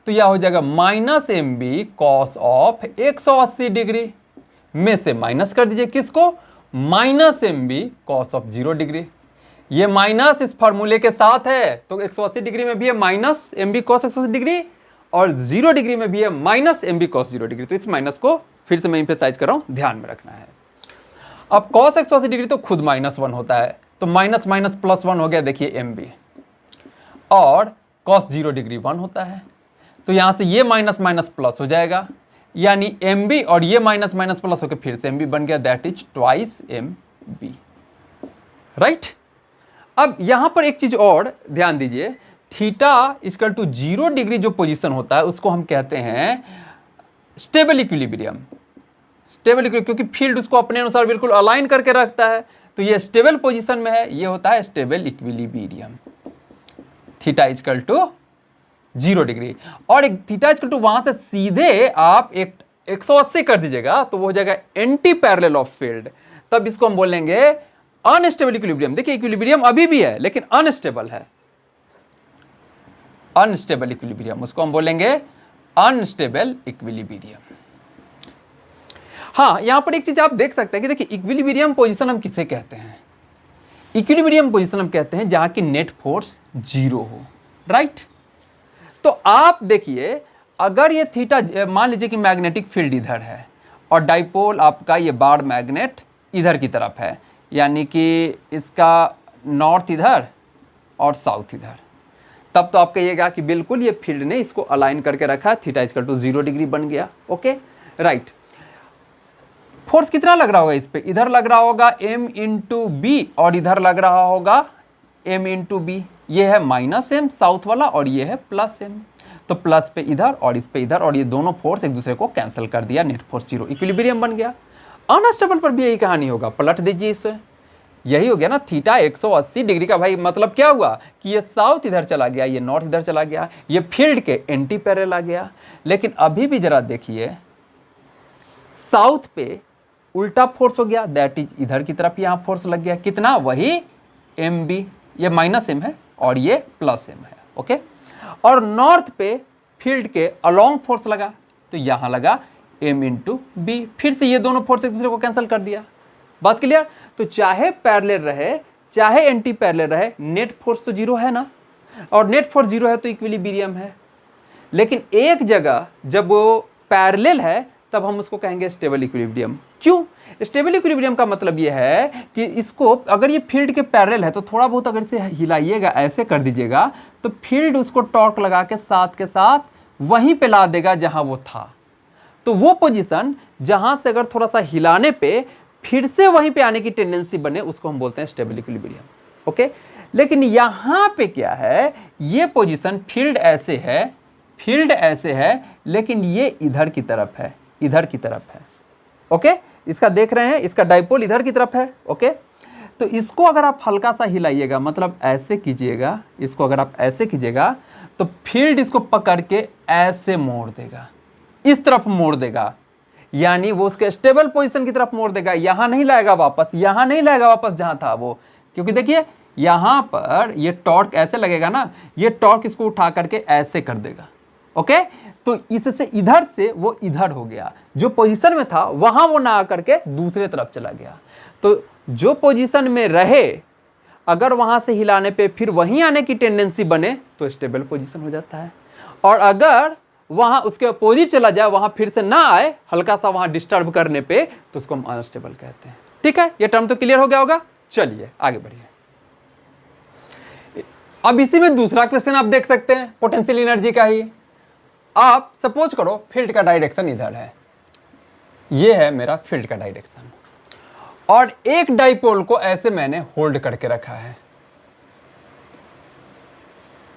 तो यह हो जाएगा minus M B cos of 180 degree में से माइनस कर दीजिए किसको, minus M B cos of 0 degree. ये माइनस इस फॉर्मूले के साथ है, तो 180 डिग्री में भी है minus M B cos 180 degree, और 0 डिग्री में भी है minus M B cos 0 degree. तो इस माइनस को फिर से मैं इंफेसाइज कर रहा हूं, ध्यान में रखना है। अब कॉस 180 डिग्री तो खुद -1 होता है, तो माइनस माइनस प्लस 1 हो गया, देखिए एम बी, और कॉस 0 डिग्री 1 होता है, तो यहां से ये माइनस माइनस प्लस हो जाएगा, यानी एम बी, और ये माइनस माइनस प्लस होकर फिर से एम बी बन गया, that is twice M B. Right, अब यहां पर एक चीज और ध्यान दीजिए, थीटा इक्वल टू 0 डिग्री जो पोजीशन होता है उसको हम कहते हैं स्टेबल इक्विलिब्रियम। स्टेबल इक्विलिब्रियम क्योंकि फील्ड उसको अपने अनुसार बिल्कुल अलाइन करके रखता है, तो ये स्टेबल पोजीशन में है, ये होता है stable equilibrium. Theta equal to 0 degree, और एक थीटा इक्वल टू वहां से सीधे आप एक 180 कर दीजिएगा तो वो हो जाएगा एंटी पैरेलल ऑफ फील्ड। तब इसको हम बोलेंगे अनस्टेबल इक्विलिब्रियम। देखिए इक्विलिब्रियम अभी भी है लेकिन अनस्टेबल है, अनस्टेबल इक्विलिब्रियम, उसको हम बोलेंगे अनस्टेबल इक्विलिब्रियम। हाँ, यहां पर एक चीज आप देख सकते हैं कि देखिए इक्विलिब्रियम पोजीशन हम किसे कहते हैं? इक्विलिब्रियम पोजीशन हम कहते हैं जहां की नेट फोर्स 0 हो, राइट। तो आप देखिए अगर ये थीटा, मान लीजिए कि मैग्नेटिक फील्ड इधर है और डाइपोल आपका ये बार मैग्नेट इधर की तरफ है, यानी कि इसका नॉर्थ इधर और साउथ इधर, तब तो आप कहिएगा कि बिल्कुल ये फील्ड ने इसको अलाइन करके रखा है, थीटा इक्वल टू 0 डिग्री बन गया। Okay, right. फोर्स कितना लग रहा होगा इस पे? इधर लग रहा होगा m इंटू बी और इधर लग रहा होगा m इंटू बी। ये है -m साउथ वाला और ये है +m, तो प्लस पे इधर और इस पे इधर, और ये दोनों फोर्स एक दूसरे को कैंसिल कर दिया, नेट फोर्स 0, इक्विलिब्रियम बन गया। अनस्टेबल पर भी यही कहानी होगा, पलट दीजिए इसे, यही हो गया ना, थीटा 180 डिग्री का। भाई मतलब क्या हुआ कि ये साउथ इधर चला गया, ये नॉर्थ इधर चला गया, ये फील्ड के एंटी पैरेलल आ गया। लेकिन अभी भी जरा देखिए साउथ पे उल्टा फोर्स हो गया, दैट इज इधर की तरफ यहां फोर्स लग गया, कितना? वही mb, ये -m है और ये +m है। ओके, और नॉर्थ पे फील्ड के अलोंग फोर्स लगा, तो यहां लगा m इंटू बी, फिर से ये दोनों फोर्स एक दूसरे को कैंसिल कर दिया। बात क्लियर? तो चाहे पैरेलल रहे चाहे एंटी पैरेलल रहे, नेट फोर्स तो 0 है ना, और नेट फोर्स 0 है तो इक्विलिब्रियम है। लेकिन एक जगह जब वो पैरेलल है तब हम उसको कहेंगे स्टेबल इक्विलिब्रियम। क्यों? स्टेबल इक्विलिब्रियम का मतलब ये है कि इसको अगर ये फील्ड के पैरेलल है तो थोड़ा बहुत अगर इसे हिलाइएगा, ऐसे कर दीजिएगा, तो फील्ड उसको टॉर्क लगा के साथ वहीं पे ला देगा जहां वो था। तो वो पोजीशन जहां से अगर थोड़ा सा हिलाने पे फिर से वहीं पे आने की टेंडेंसी बने, उसको हम बोलते हैं स्टेबल इक्विलिब्रियम। ओके, लेकिन यहां पे क्या है, ये पोजीशन फील्ड ऐसे है, फील्ड ऐसे है, लेकिन ये इधर की तरफ है, इधर की तरफ है। ओके, इसका देख रहे हैं, इसका डाइपोल इधर की तरफ है। ओके, तो इसको अगर आप हल्का सा हिलाइएगा, मतलब ऐसे कीजिएगा, इसको अगर आप ऐसे कीजिएगा तो फील्ड इसको पकड़ के ऐसे मोड़ देगा, इस तरफ मोड़ देगा, यानी वो उसके स्टेबल पोजीशन की तरफ मोड़ देगा। यहां नहीं लाएगा वापस, यहां नहीं लाएगा वापस जहां था वो, क्योंकि देखिए यहां पर ये टॉर्क ऐसे लगेगा ना, ये टॉर्क इसको उठा करके ऐसे कर देगा। ओके, तो इससे इधर से वो इधर हो गया, जो पोजीशन में था वहां वो ना आकर के दूसरे तरफ चला गया। तो जो पोजीशन में रहे अगर वहां से हिलाने पे फिर वहीं आने की टेंडेंसी बने तो स्टेबल पोजीशन हो जाता है, और अगर वहां उसके अपोजिट चला जाए, वहां फिर से ना आए, हल्का सा वहां डिस्टर्ब करने पे, तो उसको हम अनस्टेबल कहते हैं। ठीक है, ये टर्म तो क्लियर हो गया होगा। चलिए आगे बढ़िए। अब इसी में दूसरा क्वेश्चन आप देख सकते हैं, पोटेंशियल एनर्जी का ही। आप सपोज करो फील्ड का डायरेक्शन इधर है, ये है मेरा फील्ड का डायरेक्शन, और एक डाइपोल को ऐसे मैंने होल्ड करके रखा है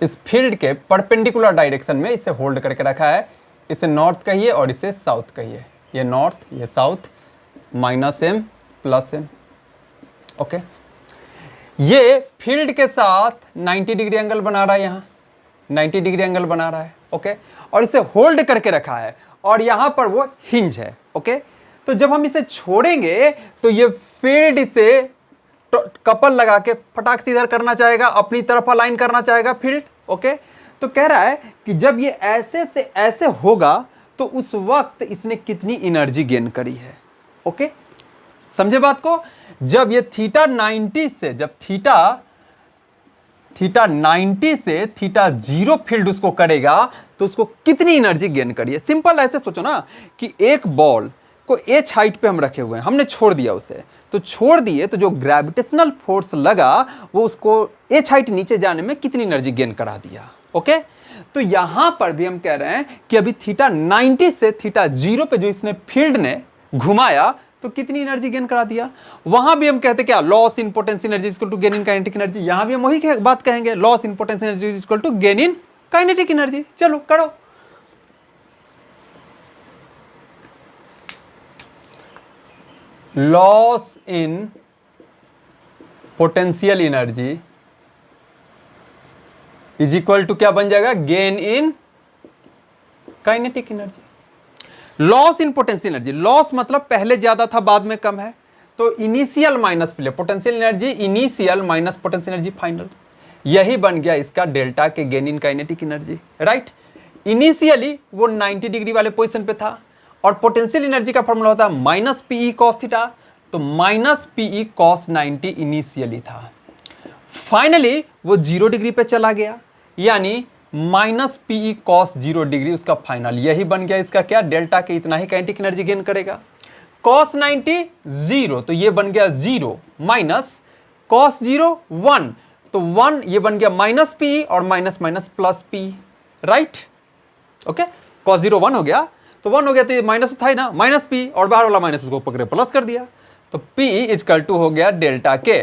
इस फील्ड के परपेंडिकुलर डायरेक्शन में, इसे होल्ड करके रखा है। इसे नॉर्थ कहिए और इसे साउथ कहिए, ये नॉर्थ ये साउथ, -m +m। ओके, ये फील्ड के साथ 90 डिग्री एंगल बना रहा है, यहाँ 90 डिग्री एंगल बना रहा है। ओके, और इसे होल्ड करके रखा है और यहां पर वो हिंज है। ओके, तो जब हम इसे छोड़ेंगे तो ये फील्ड इसे कपल लगा के फटाक से इधर करना चाहेगा, अपनी तरफ अलाइन करना चाहेगा फील्ड। ओके, तो कह रहा है कि जब ये ऐसे से ऐसे होगा तो उस वक्त इसने कितनी एनर्जी गेन करी है। ओके, समझे बात को? जब ये थीटा 90 से, जब थीटा 90 से थीटा 0 फील्ड उसको करेगा तो उसको कितनी एनर्जी गेन करी है। सिंपल ऐसे सोचो ना कि एक बॉल को h हाइट पे हम रखे हुए हैं, हमने छोड़ दिया उसे, तो छोड़ दिए तो जो ग्रेविटेशनल फोर्स लगा वो उसको h हाइट नीचे जाने में कितनी एनर्जी गेन करा दिया। ओके, तो यहां पर भी हम कह रहे हैं कि अभी थीटा 90 से थीटा 0 पे जो इसने फील्ड ने घुमाया तो कितनी एनर्जी गेन करा दिया। वहां भी हम कहते क्या, loss in potential energy equal to gain in kinetic energy. यहां भी हम वही बात कहेंगे, loss in potential energy equal to gain in kinetic energy. चलो करो। Loss in potential energy is equal to क्या बन जाएगा, gain in kinetic energy. Loss in potential energy, loss मतलब पहले ज्यादा था बाद में कम है, तो initial minus potential energy initial minus potential energy final, यही बन गया इसका डेल्टा के gain in kinetic energy, right. Initially वो 90 डिग्री वाले पोजीशन पे था और पोटेंशियल एनर्जी का फॉर्मूला होता है माइनस पीई कॉस थीटा, तो माइनस पीई कॉस 90 इनिशियली था। फाइनली वो 0 डिग्री पे चला गया, यानी माइनस पीई कॉस 0 डिग्री उसका फाइनल, यही बन गया इसका क्या, डेल्टा के इतना ही काइनेटिक एनर्जी गेन करेगा। कॉस 90 0, तो ये बन गया 0 माइनस कॉस 0 1, तो 1 ये बन गया माइनस पी और minus minus plus P, right. Okay, cos 0 1 हो गया, तो 1 हो गया तो ये माइनस था ही ना, माइनस पी और बाहर वाला माइनस उसको पकड़े प्लस कर दिया, तो पी इजकल टू हो गया डेल्टा के।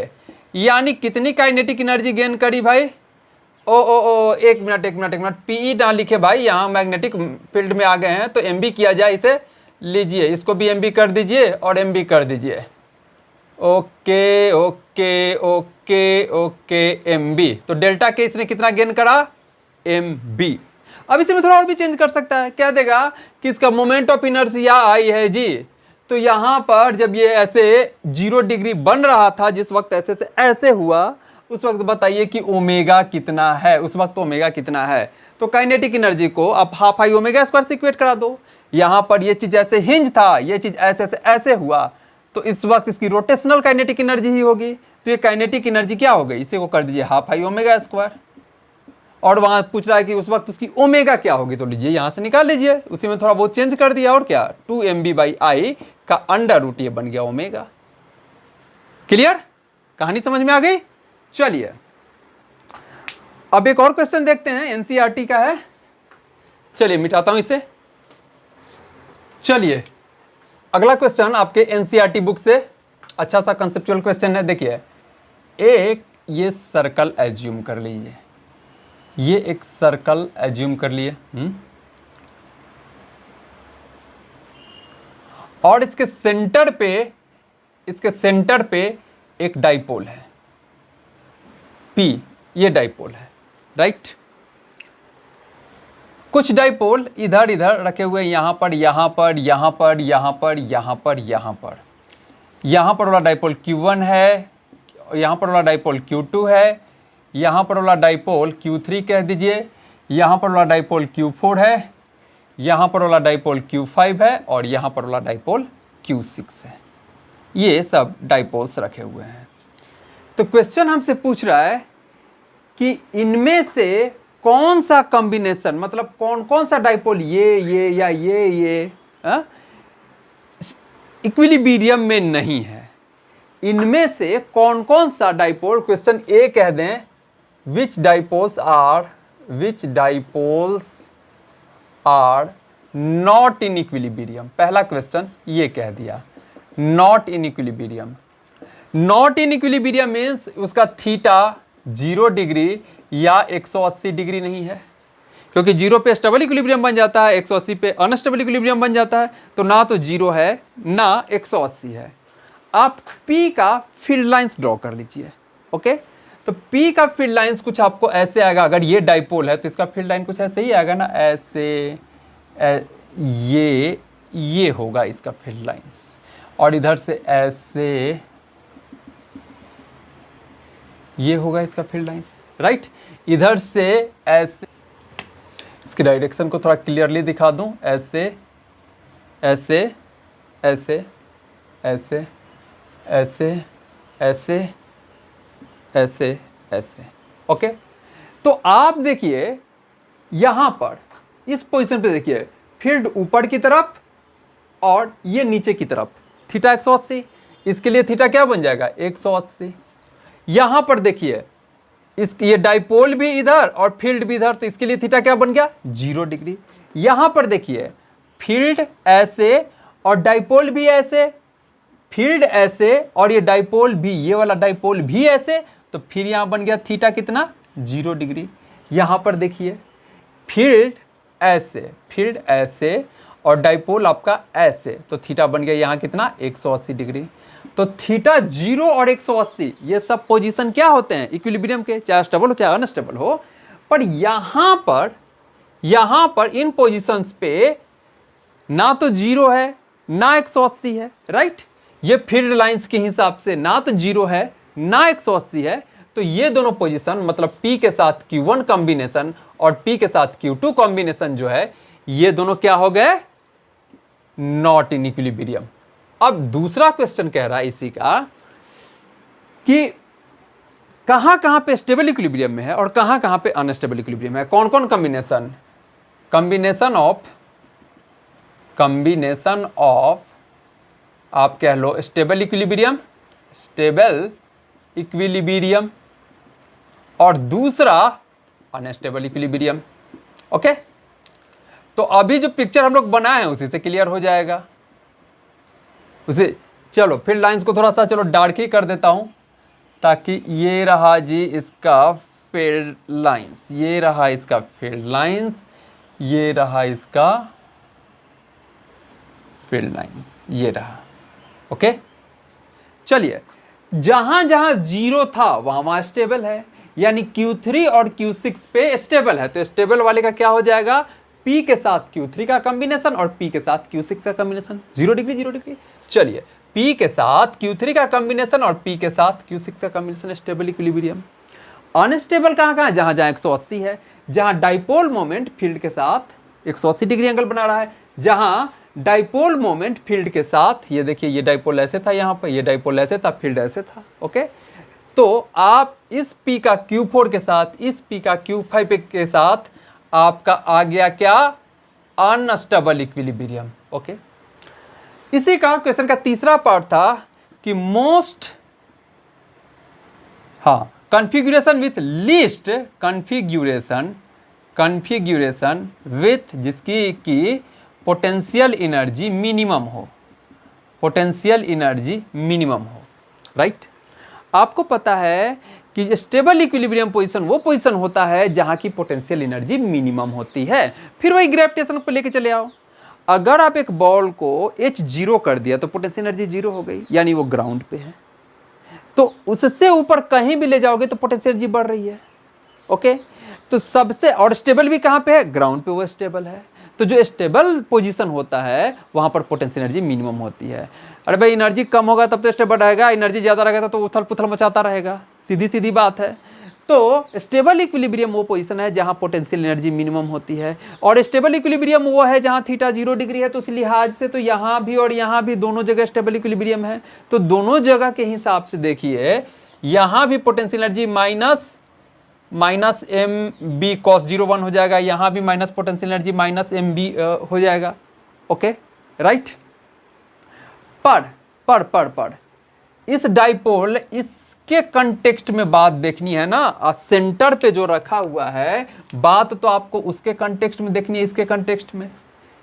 यानी कितनी काइनेटिक एनर्जी गेन करी भाई, ओ एक मिनट, पीई ना लिखे भाई, यहाँ मैग्नेटिक फील्ड में आ गए हैं तो एमबी किया जाए, इसे लीजिए, इसको भी एमबी कर दीजिए और एमबी कर दीजिए। Okay okay okay okay MB, तो डेल्टा के इसने कितना गेन करा, एमबी। अब इसे में थोड़ा और भी चेंज कर सकता है, क्या देगा कि इसका मोमेंट ऑफ इनर्शिया आई है जी, तो यहां पर जब ये ऐसे 0 डिग्री बन रहा था, जिस वक्त ऐसे से ऐसे हुआ, उस वक्त बताइए कि ओमेगा कितना है, उस वक्त ओमेगा कितना है, तो काइनेटिक एनर्जी को आप हाफ आई ओमेगा स्क्वायर से इक्वेट करा दो। यहां पर ये चीज ऐसे हिंज था, ये चीज ऐसे से ऐसे हुआ, तो इस वक्त इसकी रोटेशनल काइनेटिक एनर्जी ही होगी, तो ये काइनेटिक एनर्जी क्या हो गई, इसे को कर दीजिए हाफ आई ओमेगा स्क्वायर, और वहां पूछ रहा है कि उस वक्त उसकी ओमेगा क्या होगी, तो लीजिए यहां से निकाल लीजिए, उसी में थोड़ा बहुत चेंज कर दिया, और क्या 2mb/i का अंडर रूट ये बन गया ओमेगा। क्लियर, कहानी समझ में आ गई। चलिए अब एक और क्वेश्चन देखते हैं, एनसीईआरटी का है, चलिए मिटाता हूं इसे। चलिए अगला क्वेश्चन आपके एनसीईआरटी बुक से, अच्छा सा कंसेप्चुअल क्वेश्चन है। देखिए, एक ये सर्कल एज्यूम कर लीजिए, ये एक सर्कल एज्यूम कर लिए, और इसके सेंटर पे एक डाइपोल है P, ये डाइपोल है, राइट। कुछ डाइपोल इधर इधर रखे हुए, यहां पर यहां पर यहां पर यहां पर यहां पर यहां पर, यहां पर वाला डाइपोल Q1 है, यहां पर वाला डाइपोल Q2 है, यहां पर वाला डाइपोल Q3 कह दीजिए, यहां पर वाला डाइपोल Q4 है, यहां पर वाला डाइपोल Q5 है, और यहां पर वाला डाइपोल Q6 है। ये सब डाइपोल्स रखे हुए हैं। तो क्वेश्चन हमसे पूछ रहा है कि इनमें से कौन सा कॉम्बिनेशन, मतलब कौन कौन सा डाइपोल, ये या ये इक्विलिब्रियम में नहीं है, इनमें से कौन कौन सा डाइपोल, क्वेश्चन ए कह दें, which dipoles are not in equilibrium. पहला क्वेश्चन ये कह दिया, not in equilibrium. Not in equilibrium means उसका थीटा 0 डिग्री या 180 डिग्री नहीं है, क्योंकि 0 पे स्टेबल इक्विलिब्रियम बन जाता है, 180 पे अनस्टेबल इक्विलिब्रियम बन जाता है, तो ना तो 0 है ना 180 है। आप P का फील्ड लाइंस ड्रॉ कर लीजिए, ओके। तो P का फील्ड लाइंस कुछ आपको ऐसे आएगा, अगर ये डाइपोल है तो इसका फील्ड लाइन कुछ ऐसे ही आएगा ना, ऐसे ये होगा इसका फील्ड लाइंस, और इधर से ऐसे ये होगा इसका फील्ड लाइंस, राइट। इधर से ऐसे, इसकी डायरेक्शन को थोड़ा क्लियरली दिखा दूं, ऐसे ऐसे ऐसे ऐसे ऐसे ऐसे ऐसे ऐसे, ओके। तो आप देखिए यहां पर इस पोजीशन पे देखिए, फील्ड ऊपर की तरफ और ये नीचे की तरफ, थीटा 180, इसके लिए थीटा क्या बन जाएगा 180। यहां पर देखिए ये डाइपोल भी इधर और फील्ड भी इधर, तो इसके लिए थीटा क्या बन गया 0 डिग्री। यहां पर देखिए फील्ड ऐसे और डाइपोल भी ऐसे, फील्ड ऐसे और ये डाइपोल भी, ये वाला डाइपोल भी ऐसे, तो फिर यहां बन गया थीटा कितना 0 डिग्री। यहां पर देखिए फील्ड ऐसे और डाइपोल आपका ऐसे, तो थीटा बन गया यहां कितना 180 डिग्री। तो थीटा 0 और 180 ये सब पोजीशन क्या होते हैं इक्विलिब्रियम के, चाहे स्टेबल हो चाहे अनस्टेबल हो, पर यहां पर इन पोजीशंस पे ना तो 0 है ना 180 है, राइट। ये फील्ड लाइंस के हिसाब से ना तो 0 है ना 180 है, तो ये दोनों पोजीशन मतलब P के साथ Q1 कॉम्बिनेशन और P के साथ Q2 कॉम्बिनेशन जो है, ये दोनों क्या हो गए, नॉट इन इक्विलिब्रियम। अब दूसरा क्वेश्चन कह रहा है इसी का कि कहां कहां पे स्टेबल इक्विलिब्रियम में है और कहां कहां पे अनस्टेबल इक्विलिब्रियम है। कौन कौन कॉम्बिनेशन, कॉम्बिनेशन ऑफ आप कह लो स्टेबल इक्विलिब्रियम और दूसरा अनस्टेबल इक्विलिब्रियम। ओके, तो अभी जो पिक्चर हम लोग बनाए हैं उसी से क्लियर हो जाएगा। उसे चलो फील्ड लाइंस को थोड़ा सा चलो डार्क ही कर देता हूं, ताकि ये रहा जी इसका फील्ड लाइंस, ये रहा इसका फील्ड लाइंस, ये रहा इसका फील्ड लाइंस, ये रहा। ओके, चलिए जहां जहां 0 था वहां वहां स्टेबल है, यानी Q3 और Q6 पे स्टेबल है, तो स्टेबल वाले का क्या हो जाएगा, P के साथ Q3 का कॉम्बिनेशन और P के साथ Q6 का कॉम्बिनेशन, 0 डिग्री 0 डिग्री। चलिए P के साथ Q3 का कॉम्बिनेशन और P के साथ Q6 का कॉम्बिनेशन, स्टेबल इक्विलिब्रियम। अनस्टेबल कहां कहां, जहां जहां 180 है, जहां डाइपोल मोमेंट फील्ड के साथ 180 डिग्री एंगल बना रहा है, जहां डाइपोल मोमेंट फील्ड के साथ, ये देखिए ये डाइपोल ऐसे था, यहां पर ये डाइपोल ऐसे था, फील्ड ऐसे था। ओके, तो आप इस P का Q4 के साथ, इस P का Q5 के साथ आपका आ गया क्या, अनस्टेबल इक्विलिब्रियम। ओके, इसी का क्वेश्चन का तीसरा पार्ट था कि most configuration with least configuration with जिसकी की पोटेंशियल एनर्जी मिनिमम हो, राइट। आपको पता है कि स्टेबल इक्विलिब्रियम पोजीशन वो पोजीशन होता है जहां की पोटेंशियल एनर्जी मिनिमम होती है। फिर वही ग्रेविटेशन को लेके चले आओ, अगर आप एक बॉल को H0 कर दिया तो पोटेंशियल एनर्जी 0 हो गई, यानी वो ग्राउंड पे है। तो उससे ऊपर कहीं भी ले जाओगे तो पोटेंशियल एनर्जी बढ़ रही है। ओके, तो सबसे और स्टेबल भी कहां पे है, ग्राउंड पे वो स्टेबल है। तो जो स्टेबल पोजीशन होता है वहां पर पोटेंशियल एनर्जी मिनिमम होती है। अरे भाई एनर्जी कम होगा तब तो स्टेबल रहेगा, एनर्जी ज्यादा रहेगा तो उथल पुथल मचाता रहेगा, सीधी सीधी बात है। तो स्टेबल इक्विलिब्रियम वो पोजीशन है जहां पोटेंशियल एनर्जी मिनिमम होती है, और स्टेबल इक्विलिब्रियम वो है जहां थीटा 0 डिग्री है। तो इस लिहाज से तो यहां भी और यहां भी दोनों जगह स्टेबल इक्विलिब्रियम है। तो दोनों जगह के हिसाब से देखिए, यहां भी potential energy minus M B cos 0 1 हो जाएगा, यहां भी minus potential energy minus M B हो जाएगा। Okay, right. पर इस डाइपोल इसके कंटेक्स्ट में बात देखनी है ना, सेंटर पे जो रखा हुआ है, बात तो आपको उसके कंटेक्स्ट में देखनी है, इसके कंटेक्स्ट में,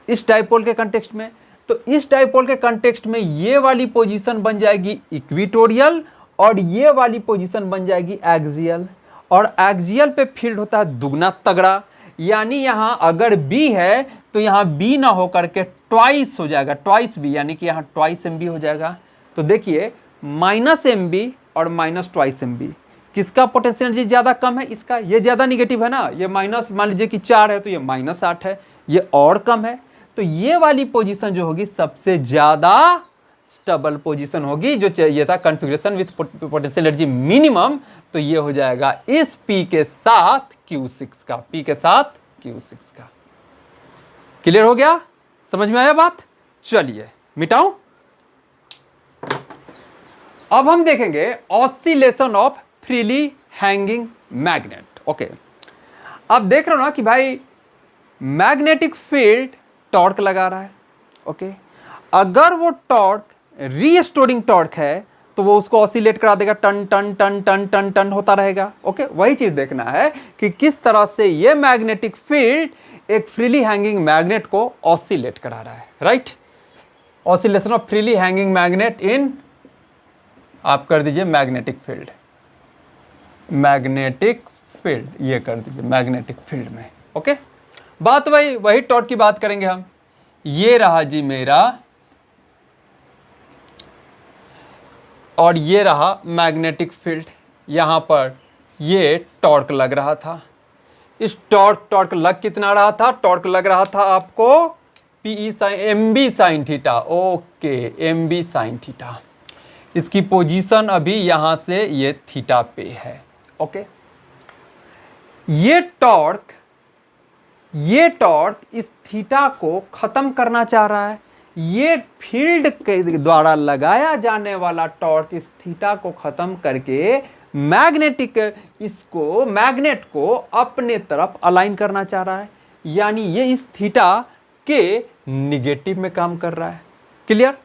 इस डाइपोल के कंटेक्स्ट में। तो इस डाइपोल के कंटेक्स्ट में ये वाली पोजीशन बन जाएगी इक्विटोरियल और ये वाली पोजीशन बन जाएगी एक्सियल, और एक्सियल पे फील्ड होता है दुगना तगड़ा, यानी यहां अगर B है तो यहां B ना होकर के ट्वाइस हो जाएगा, ट्वाइस B, यानी कि यहां ट्वाइस MB हो जाएगा। तो देखिए माइनस MB और माइनस ट्वाइस MB, किसका पोटेंशियल एनर्जी ज्यादा कम है, इसका। ये ज्यादा निगेटिव है ना, ये माइनस मान लीजिए कि 4 है तो ये -8 है, ये और कम है। तो ये वाली पोजीशन जो होगी सबसे ज्यादा स्टेबल पोजीशन होगी, जो चाहिए था configuration with potential energy minimum. तो ये हो जाएगा इस P के साथ Q6 का, P के साथ Q6 का। क्लियर हो गया, समझ में आया बात। चलिए मिटाऊं। अब हम देखेंगे oscillation of freely hanging magnet. Okay, अब देख रहे हो ना कि भाई मैग्नेटिक फील्ड टॉर्क लगा रहा है। ओके, अगर वो टॉर्क रीस्टोरिंग टॉर्क है तो वो उसको ऑसिलेट करा देगा, टन टन टन टन टन टन होता रहेगा। ओके, वही चीज देखना है कि किस तरह से ये मैग्नेटिक फील्ड एक फ्रीली हैंगिंग मैग्नेट को ऑसिलेट करा रहा है, right. Oscillation of freely hanging magnet इन, आप कर दीजिए मैग्नेटिक फील्ड, ये कर दीजिए मैग्नेटिक फील्ड में। ओके, बात वही टॉर्क की बात करेंगे हम। ये रहा जी मेरा, और ये रहा मैग्नेटिक फील्ड, यहां पर ये टॉर्क लग रहा था। इस टॉर्क लग कितना रहा था? टॉर्क लग रहा था आपको PE sine M B sine theta. Okay, M B sine theta. इसकी पोजीशन अभी यहां से ये थीटा पे है। ओके, ये टॉर्क इस थीटा को खत्म करना चाह रहा है। ये फील्ड के द्वारा लगाया जाने वाला टॉर्क इस थीटा को खत्म करके मैग्नेट को अपने तरफ अलाइन करना चाह रहा है, यानी ये इस थीटा के निगेटिव में काम कर रहा है। क्लियर?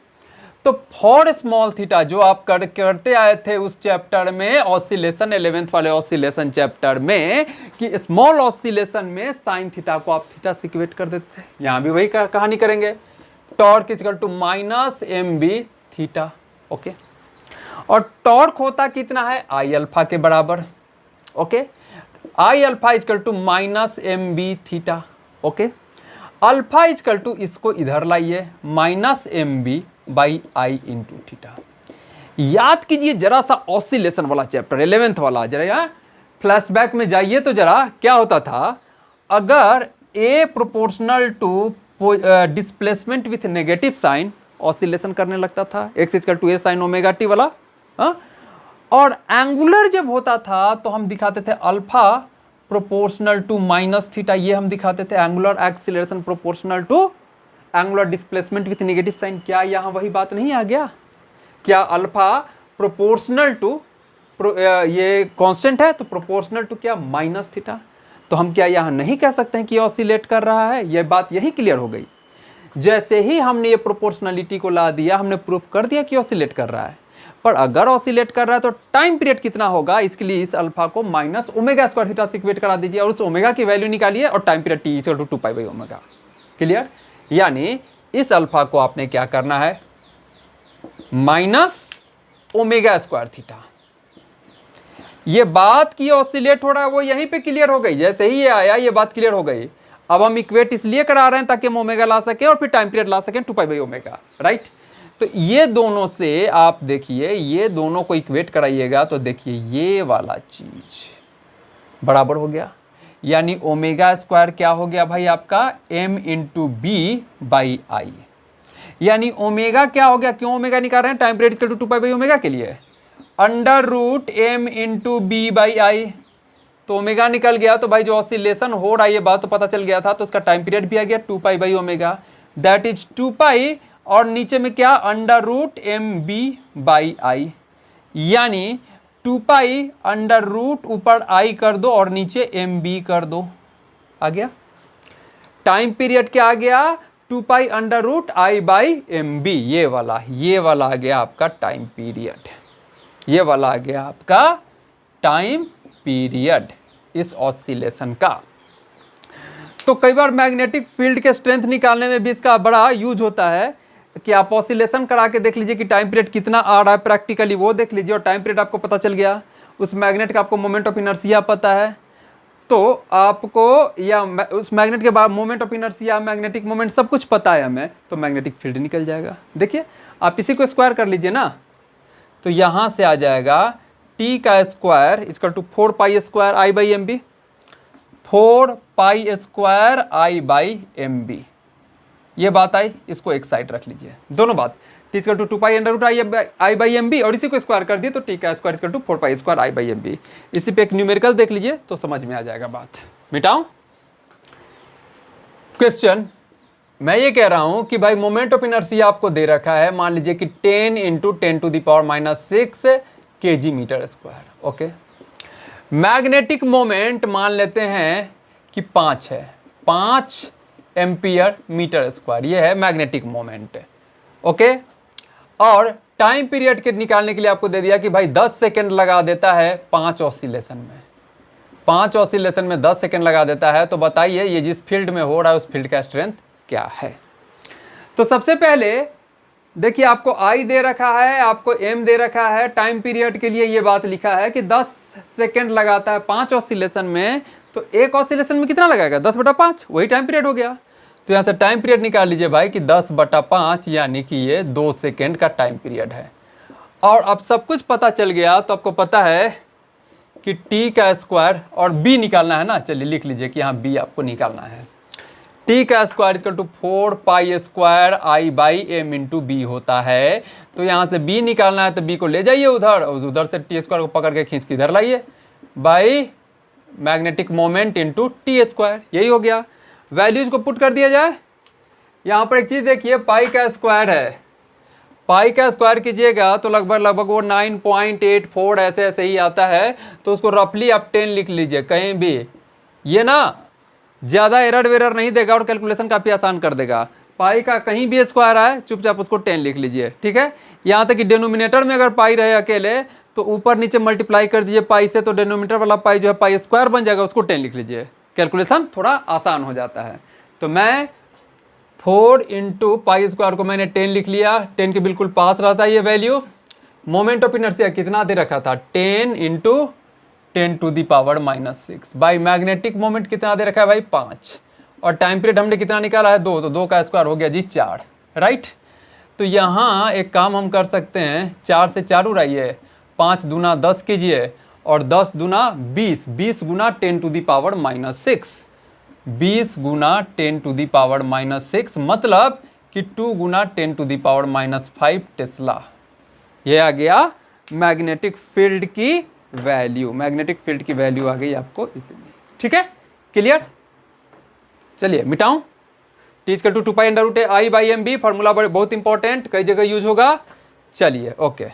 तो फॉर स्मॉल थीटा जो आप करते आए थे उस चैप्टर में, ऑसिलेशन 11th वाले ऑसिलेशन चैप्टर में, कि स्मॉल ऑसिलेशन में साइन थीटा को आप थीटा से इक्वेट कर देते थे। यहां भी वही कहानी करेंगे। Torque equal to minus M B theta. Okay, और टॉर्क होता कितना है? आई अल्फा के बराबर। Okay, I alpha equal to minus M B theta. Okay, alpha equal to, इसको इधर लाइए, minus M B by I into theta. याद कीजिए जरा सा ऑसिलेशन वाला चैप्टर 11th वाला, जरा यहाँ फ्लैशबैक में जाइए तो जरा क्या होता था। अगर A proportional to displacement with negative sign oscillation करने लगता था, X equal to A sine omega T वाला। और एंगुलर जब होता था तो हम दिखाते थे alpha proportional to minus theta, ये हम दिखाते थे angular acceleration proportional to angular displacement with negative sign. क्या यहाँ वही बात नहीं आ गया? क्या अल्फा प्रोपोर्शनल टू ये कांस्टेंट है तो प्रोपोर्शनल टू क्या? Minus theta. तो हम क्या यहाँ नहीं कह सकते हैं कि ऑसिलेट कर रहा है? यह बात यही क्लियर हो गई। जैसे ही हमने ये प्रोपोर्शनलिटी को ला दिया, हमने प्रूफ कर दिया कि ऑसिलेट कर रहा है। पर अगर ऑसिलेट कर रहा है तो टाइम पीरियड कितना होगा? इसके लिए इस अल्फा को माइनस ओमेगा स्क्वायर थीटा से इक्वेट करा दीजिए और उस ओमेगा की वैल्यू निकालिए और time period T equal to 2 pi by omega. Clear? यानी इस अल्फा को आपने क्या करना है? Minus omega square theta. ये बात की ऑसिलेट हो रहा है वो यहीं पे क्लियर हो गई। जैसे ही ये आया ये बात क्लियर हो गई। अब हम इक्वेट इसलिए करा रहे हैं ताकि हम ओमेगा ला सके और फिर टाइम पीरियड ला सकें 2 पाई बाई ओमेगा। राइट? तो ये दोनों से आप देखिए, ये दोनों को इक्वेट कराइएगा तो देखिए ये वाला चीज बराबर हो गया। यानी ओमेगा स्क्वायर क्या हो गया भाई आपका? m into B by I. यानी ओमेगा क्या हो गया? क्यों ओमेगा निकाल रहे हैं? Time period equal to 2 pi by omega के लिए, under root m into B by I. तो ओमेगा निकल गया तो भाई जो ऑसिलेशन हो रहा है ये बात तो पता चल गया था, तो उसका टाइम पीरियड भी आ गया 2 pi by omega, that is 2 pi, और नीचे में क्या? Under root M B by I. यानी 2 पाई अंडर रूट ऊपर आई कर दो और नीचे एम बी कर दो। आ गया टाइम पीरियड क्या आ गया? 2 pi under root I by M B. ये वाला आ गया आपका टाइम पीरियड। ये वाला आ गया आपका टाइम पीरियड इस ऑसिलेशन का। तो कई बार मैग्नेटिक फील्ड के स्ट्रेंथ निकालने में भी इसका बड़ा यूज होता है कि आप ऑसिलेशन करा के देख लीजिए कि टाइम पीरियड कितना आ रहा है प्रैक्टिकली, वो देख लीजिए और टाइम पीरियड आपको पता चल गया। उस मैग्नेट का आपको मोमेंट ऑफ इनर्शिया पता है तो आपको, या उस मैग्नेट के बाद moment of inertia, magnetic moment सब कुछ पता है हमें, तो मैग्नेटिक फील्ड निकल जाएगा। देखिए आप इसी को स्क्वायर कर लीजिए ना, तो यहां से आ जाएगा टी का square equal to 4 pi square I by M B, 4 pi square I by M B. ये बात आई, इसको एक साइड रख लीजिए, दोनों बात। T equal to 2 pi under root I by M B, और इसी को स्क्वायर कर दिए तो टी का square equal to 4 pi square I by M B. इसी पे एक न्यूमेरिकल देख लीजिए तो समझ में आ जाएगा बात। मिटाऊं क्वेश्चन? मैं ये कह रहा हूं कि भाई मोमेंट ऑफ इनर्शिया आपको दे रखा है, मान लीजिए कि 10 into 10 to the power minus 6 kg metre square. Okay, magnetic moment मान लेते हैं कि 5 है, 5 एम्पियर मीटर स्क्वायर, ये है मैग्नेटिक मोमेंट। ओके, और टाइम पीरियड के निकालने के लिए आपको दे दिया कि भाई 10 सेकेंड लगा देता है 5 ऑसिलेशन में, 5 ऑसिलेशन में 10 सेकेंड लगा देता है। तो बताइए ये जिस फील्ड में हो रहा है उस फील्ड का स्ट्रेंथ क्या है? तो सबसे पहले देखिए आपको आई दे रखा है, आपको एम दे रखा है, टाइम पीरियड के लिए ये बात लिखा है कि 10 सेकेंड लगाता है 5 ऑसिलेशन में, तो एक ऑसिलेशन में कितना लगाएगा? 10/5, वही टाइम पीरियड हो गया। तो यहाँ से टाइम पीरियड निकाल लीजिए भाई कि 10/5 यानी कि ये 2 सेकेंड का टाइम पीरियड है। और अब सब कुछ पता चल गया तो आपको पता है कि टी का स्क्वायर और बी निकालना है ना, चलिए लिख लीजिए कि यहाँ बी आपको निकालना है। टी का square equal to 4 pi square I by M into B होता है। तो यहाँ से बी निकालना है तो बी को ले जाइए उधर, और उधर से टी स्क्वायर को पकड़ के खींच के इधर लाइए, by magnetic moment into T square, यही हो गया। वैल्यूज को पुट कर दिया जाए। यहाँ पर एक चीज़ देखिए, पाई का स्क्वायर है, पाई का स्क्वायर कीजिएगा तो लगभग वो 9.84 ऐसे ऐसे ही आता है। तो उसको रफली आप 10 लिख लीजिए कहीं भी, ये ना ज़्यादा एरर वेरर नहीं देगा और कैलकुलेशन काफ़ी आसान कर देगा। पाई का कहीं भी स्क्वायर आए चुपचाप उसको 10 लिख लीजिए, ठीक है। यहाँ तक कि डेनोमिनेटर में अगर पाई रहे अकेले तो ऊपर नीचे मल्टीप्लाई कर दीजिए पाई से, तो डेनोमिनेटर वाला पाई जो है पाई स्क्वायर बन जाएगा, उसको 10 लिख लीजिए, कैलकुलेशन थोड़ा आसान हो जाता है। तो मैं 4 इंटू पाई स्क्वायर को मैंने 10 लिख लिया, 10 के बिल्कुल पास रहता है ये वैल्यू। मोमेंट ऑफ इनर्शिया कितना दे रखा था, 10 into 10 to the power -6 by magnetic moment कितना दे रखा है भाई 5, और टाइम पीरियड हमने कितना निकाला है 2, तो 2 का स्क्वायर हो गया जी 4, राइट। तो यहाँ एक काम हम कर सकते हैं, 4 से 4 उड़ाइए, 5 दूना 10 कीजिए, और 10 दूना 20, 20 गुना 10 टू दी पावर -6, 20 गुना 10 टू दी पावर -6 मतलब कि 2 गुना 10 टू दी पावर -5 टेस्ला। ये आ गया मैग्नेटिक फील्ड की वैल्यू, मैग्नेटिक फील्ड की वैल्यू आ गई आपको इतनी, ठीक है, क्लियर। चलिए मिटाऊं, T equal to 2 pi under root I by M B, formula बहुत इंपॉर्टेंट, कई जगह यूज होगा। चलिए ओके,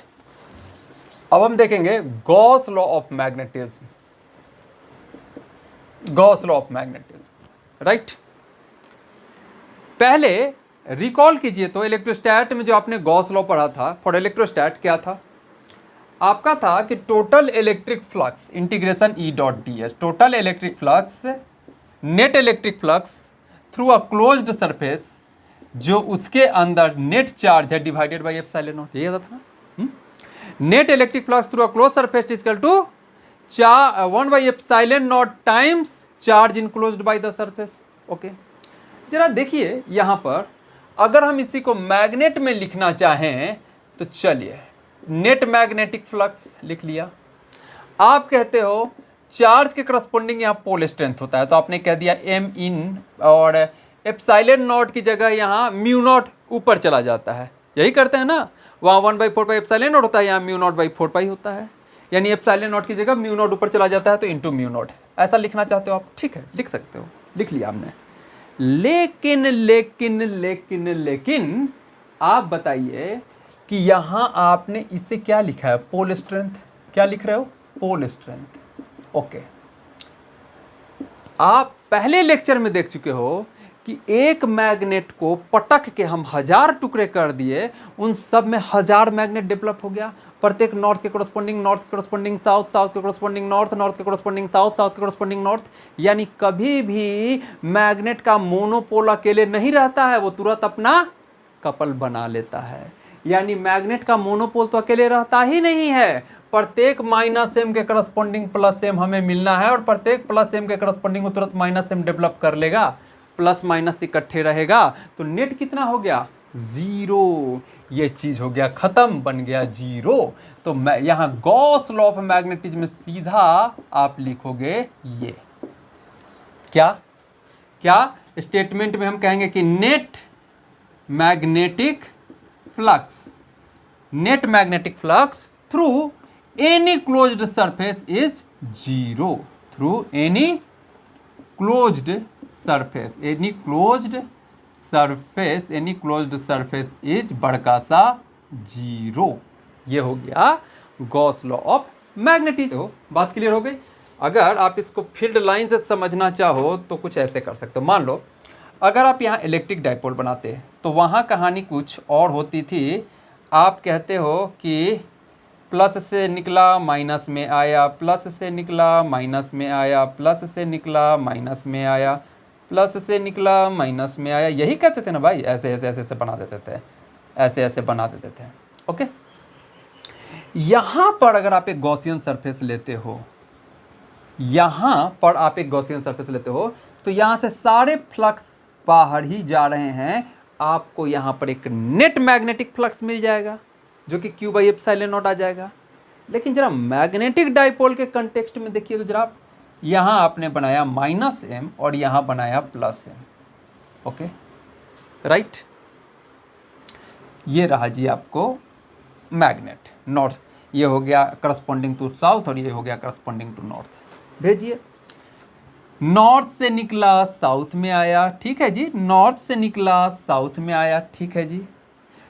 अब हम देखेंगे Gauss law of magnetism, Gauss law of magnetism, right. पहले रिकॉल कीजिए तो इलेक्ट्रोस्टैट में जो आपने गॉस लॉ पढ़ा था फॉर इलेक्ट्रोस्टैट, क्या था आपका, था कि total electric flux integration E dot D S, total electric flux, net electric flux through a closed surface जो उसके अंदर नेट चार्ज है डिवाइडेड बाई एप्सिलॉन नॉट, ये था ना। Net electric flux through a close surface is equal to 1 by epsilon naught times charge enclosed by the surface. Okay, जरा देखिए यहाँ पर, अगर हम इसी को मैग्नेट में लिखना चाहें तो चलिए, नेट मैग्नेटिक फ्लक्स लिख लिया। आप कहते हो चार्ज के करस्पॉन्डिंग यहाँ पोल स्ट्रेंथ होता है, तो आपने कह दिया एम इन, और एप्सिलॉन नॉट की जगह यहाँ म्यू नॉट ऊपर चला जाता है, यही करते हैं ना, वहाँ 1/4 पाई एप्सिलॉन नॉट होता है, यहाँ म्यू नॉट बाई 4 पाई होता है, यानी एप्सिलॉन नॉट की जगह म्यू नॉट ऊपर चला जाता है, तो इंटू म्यू नॉट, ऐसा लिखना चाहते हो आप, ठीक है लिख सकते हो, लिख लिया आपने। लेकिन लेकिन लेकिन लेकिन आप बताइए कि यहाँ आपने इसे क्या लिखा है, पोल स्ट्रेंथ, क्या लिख रहे हो, पोल स्ट्रेंथ। ओके, आप पहले लेक्चर में देख चुके हो कि एक मैग्नेट को पटक के हम 1000 टुकड़े कर दिए, उन सब में 1000 मैग्नेट डेवलप हो गया, प्रत्येक नॉर्थ के कोरस्पॉन्डिंग नॉर्थ के कोरस्पॉन्डिंग साउथ, साउथ के कोरस्पॉन्डिंग नॉर्थ, नॉर्थ के कोरस्पॉन्डिंग साउथ, साउथ के कोरस्पॉन्डिंग नॉर्थ। यानी कभी भी मैग्नेट का मोनोपोल अकेले नहीं रहता है, वो तुरंत अपना कपल बना लेता है। यानी मैग्नेट का मोनोपोल तो अकेले रहता ही नहीं है, प्रत्येक -m के करस्पॉन्डिंग +m हमें मिलना है, और प्रत्येक +m के करस्पॉन्डिंग तुरंत -m डेवलप कर लेगा, प्लस माइनस इकट्ठे रहेगा, तो नेट कितना हो गया 0, ये चीज हो गया खत्म, बन गया 0। तो मैं यहाँ गॉस लॉ ऑफ मैग्नेटिज्म में सीधा आप लिखोगे ये, क्या क्या स्टेटमेंट में हम कहेंगे कि net magnetic flux, net magnetic flux through any closed surface is 0, through any closed surface, any closed surface, any closed surface is बड़का सा 0। ये हो गया गॉस लॉ ऑफ मैग्नेटिज्म। बात क्लियर हो गई। अगर आप इसको फील्ड लाइन से समझना चाहो तो कुछ ऐसे कर सकते हो। मान लो अगर आप यहाँ इलेक्ट्रिक डाइपोल बनाते तो वहाँ कहानी कुछ और होती थी। आप कहते हो कि प्लस से निकला माइनस में आया, प्लस से निकला माइनस में आया, प्लस से निकला माइनस में आया, प्लस से निकला माइनस में आया, यही कहते थे ना भाई। ऐसे ऐसे ऐसे ऐसे बना देते थे, ऐसे ऐसे बना देते थे। ओके, यहाँ पर अगर आप एक गॉसियन सरफेस लेते हो, यहाँ पर आप एक गॉसियन सरफेस लेते हो तो यहाँ से सारे फ्लक्स बाहर ही जा रहे हैं। आपको यहाँ पर एक नेट मैग्नेटिक फ्लक्स मिल जाएगा जो कि Q/ε0 आ जाएगा। लेकिन जरा मैग्नेटिक डाइपोल के कंटेक्स्ट में देखिए तो जरा, यहाँ आपने बनाया -m और यहाँ बनाया +m, ओके राइट। ये रहा जी आपको मैग्नेट नॉर्थ, ये हो गया करस्पॉन्डिंग टू साउथ और ये हो गया करस्पॉन्डिंग टू नॉर्थ। भेजिए, नॉर्थ से निकला साउथ में आया, ठीक है जी, नॉर्थ से निकला साउथ में आया, ठीक है जी,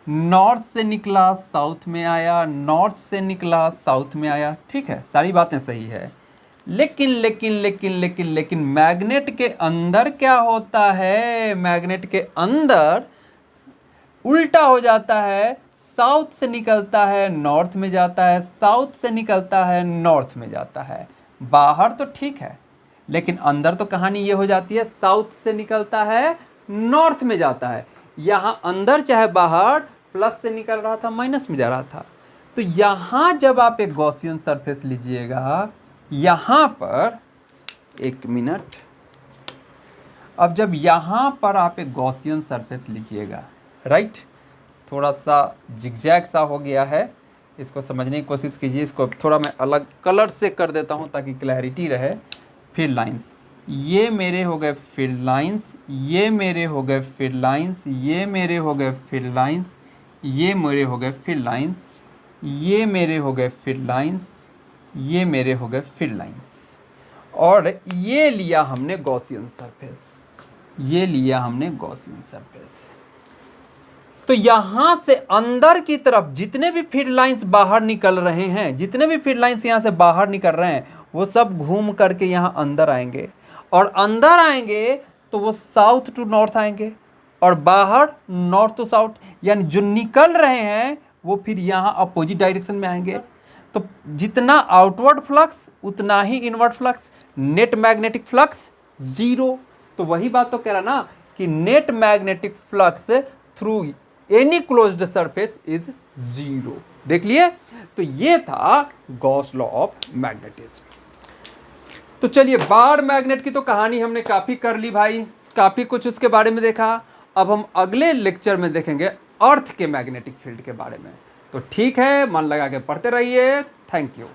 नॉर्थ से निकला साउथ में आया, नॉर्थ से निकला साउथ में आया, ठीक है, सारी बातें सही है। लेकिन लेकिन लेकिन लेकिन लेकिन मैग्नेट के अंदर क्या होता है, मैग्नेट के अंदर उल्टा हो जाता है, साउथ से निकलता है नॉर्थ में जाता है, साउथ से निकलता है नॉर्थ में जाता है। बाहर तो ठीक है, लेकिन अंदर तो कहानी ये हो जाती है, साउथ से निकलता है नॉर्थ में जाता है। यहाँ अंदर चाहे बाहर प्लस से निकल रहा था माइनस में जा रहा था। तो यहाँ जब आप एक गॉसियन सरफेस लीजिएगा, यहाँ पर एक मिनट, अब जब यहाँ पर आप एक गॉसियन सरफेस लीजिएगा, राइट, थोड़ा सा जिगजैग सा हो गया है, इसको समझने की कोशिश कीजिए। इसको थोड़ा मैं अलग कलर से कर देता हूँ ताकि क्लैरिटी रहे। फील्ड लाइंस, ये मेरे हो गए फील्ड लाइंस, ये मेरे हो गए फील्ड लाइंस, ये मेरे हो गए फील्ड लाइंस, ये मेरे हो गए फील्ड लाइंस, ये मेरे हो गए फील्ड लाइंस, ये मेरे हो गए फील्ड लाइंस, और ये लिया हमने गॉसियन सरफेस, ये लिया हमने गॉसियन सरफेस। तो यहाँ से अंदर की तरफ जितने भी फील्ड लाइंस बाहर निकल रहे हैं, जितने भी फील्ड लाइंस यहाँ से बाहर निकल रहे हैं, वो सब घूम करके यहाँ अंदर आएंगे, और अंदर आएंगे तो वो साउथ टू नॉर्थ आएंगे, और बाहर नॉर्थ टू साउथ, यानी जो निकल रहे हैं वो फिर यहाँ अपोजिट डायरेक्शन में आएंगे। तो जितना आउटवर्ड फ्लक्स उतना ही inward flux, net magnetic flux zero. तो वही बात तो कह रहा ना कि net magnetic flux through any closed surface is zero. देख लिए, तो ये था गॉस लॉ ऑफ मैग्नेटिज्म। तो चलिए, बार मैग्नेट की तो कहानी हमने काफी कर ली भाई, काफी कुछ उसके बारे में देखा। अब हम अगले लेक्चर में देखेंगे अर्थ के मैग्नेटिक फील्ड के बारे में। तो ठीक है, मन लगा के पढ़ते रहिए। Thank you.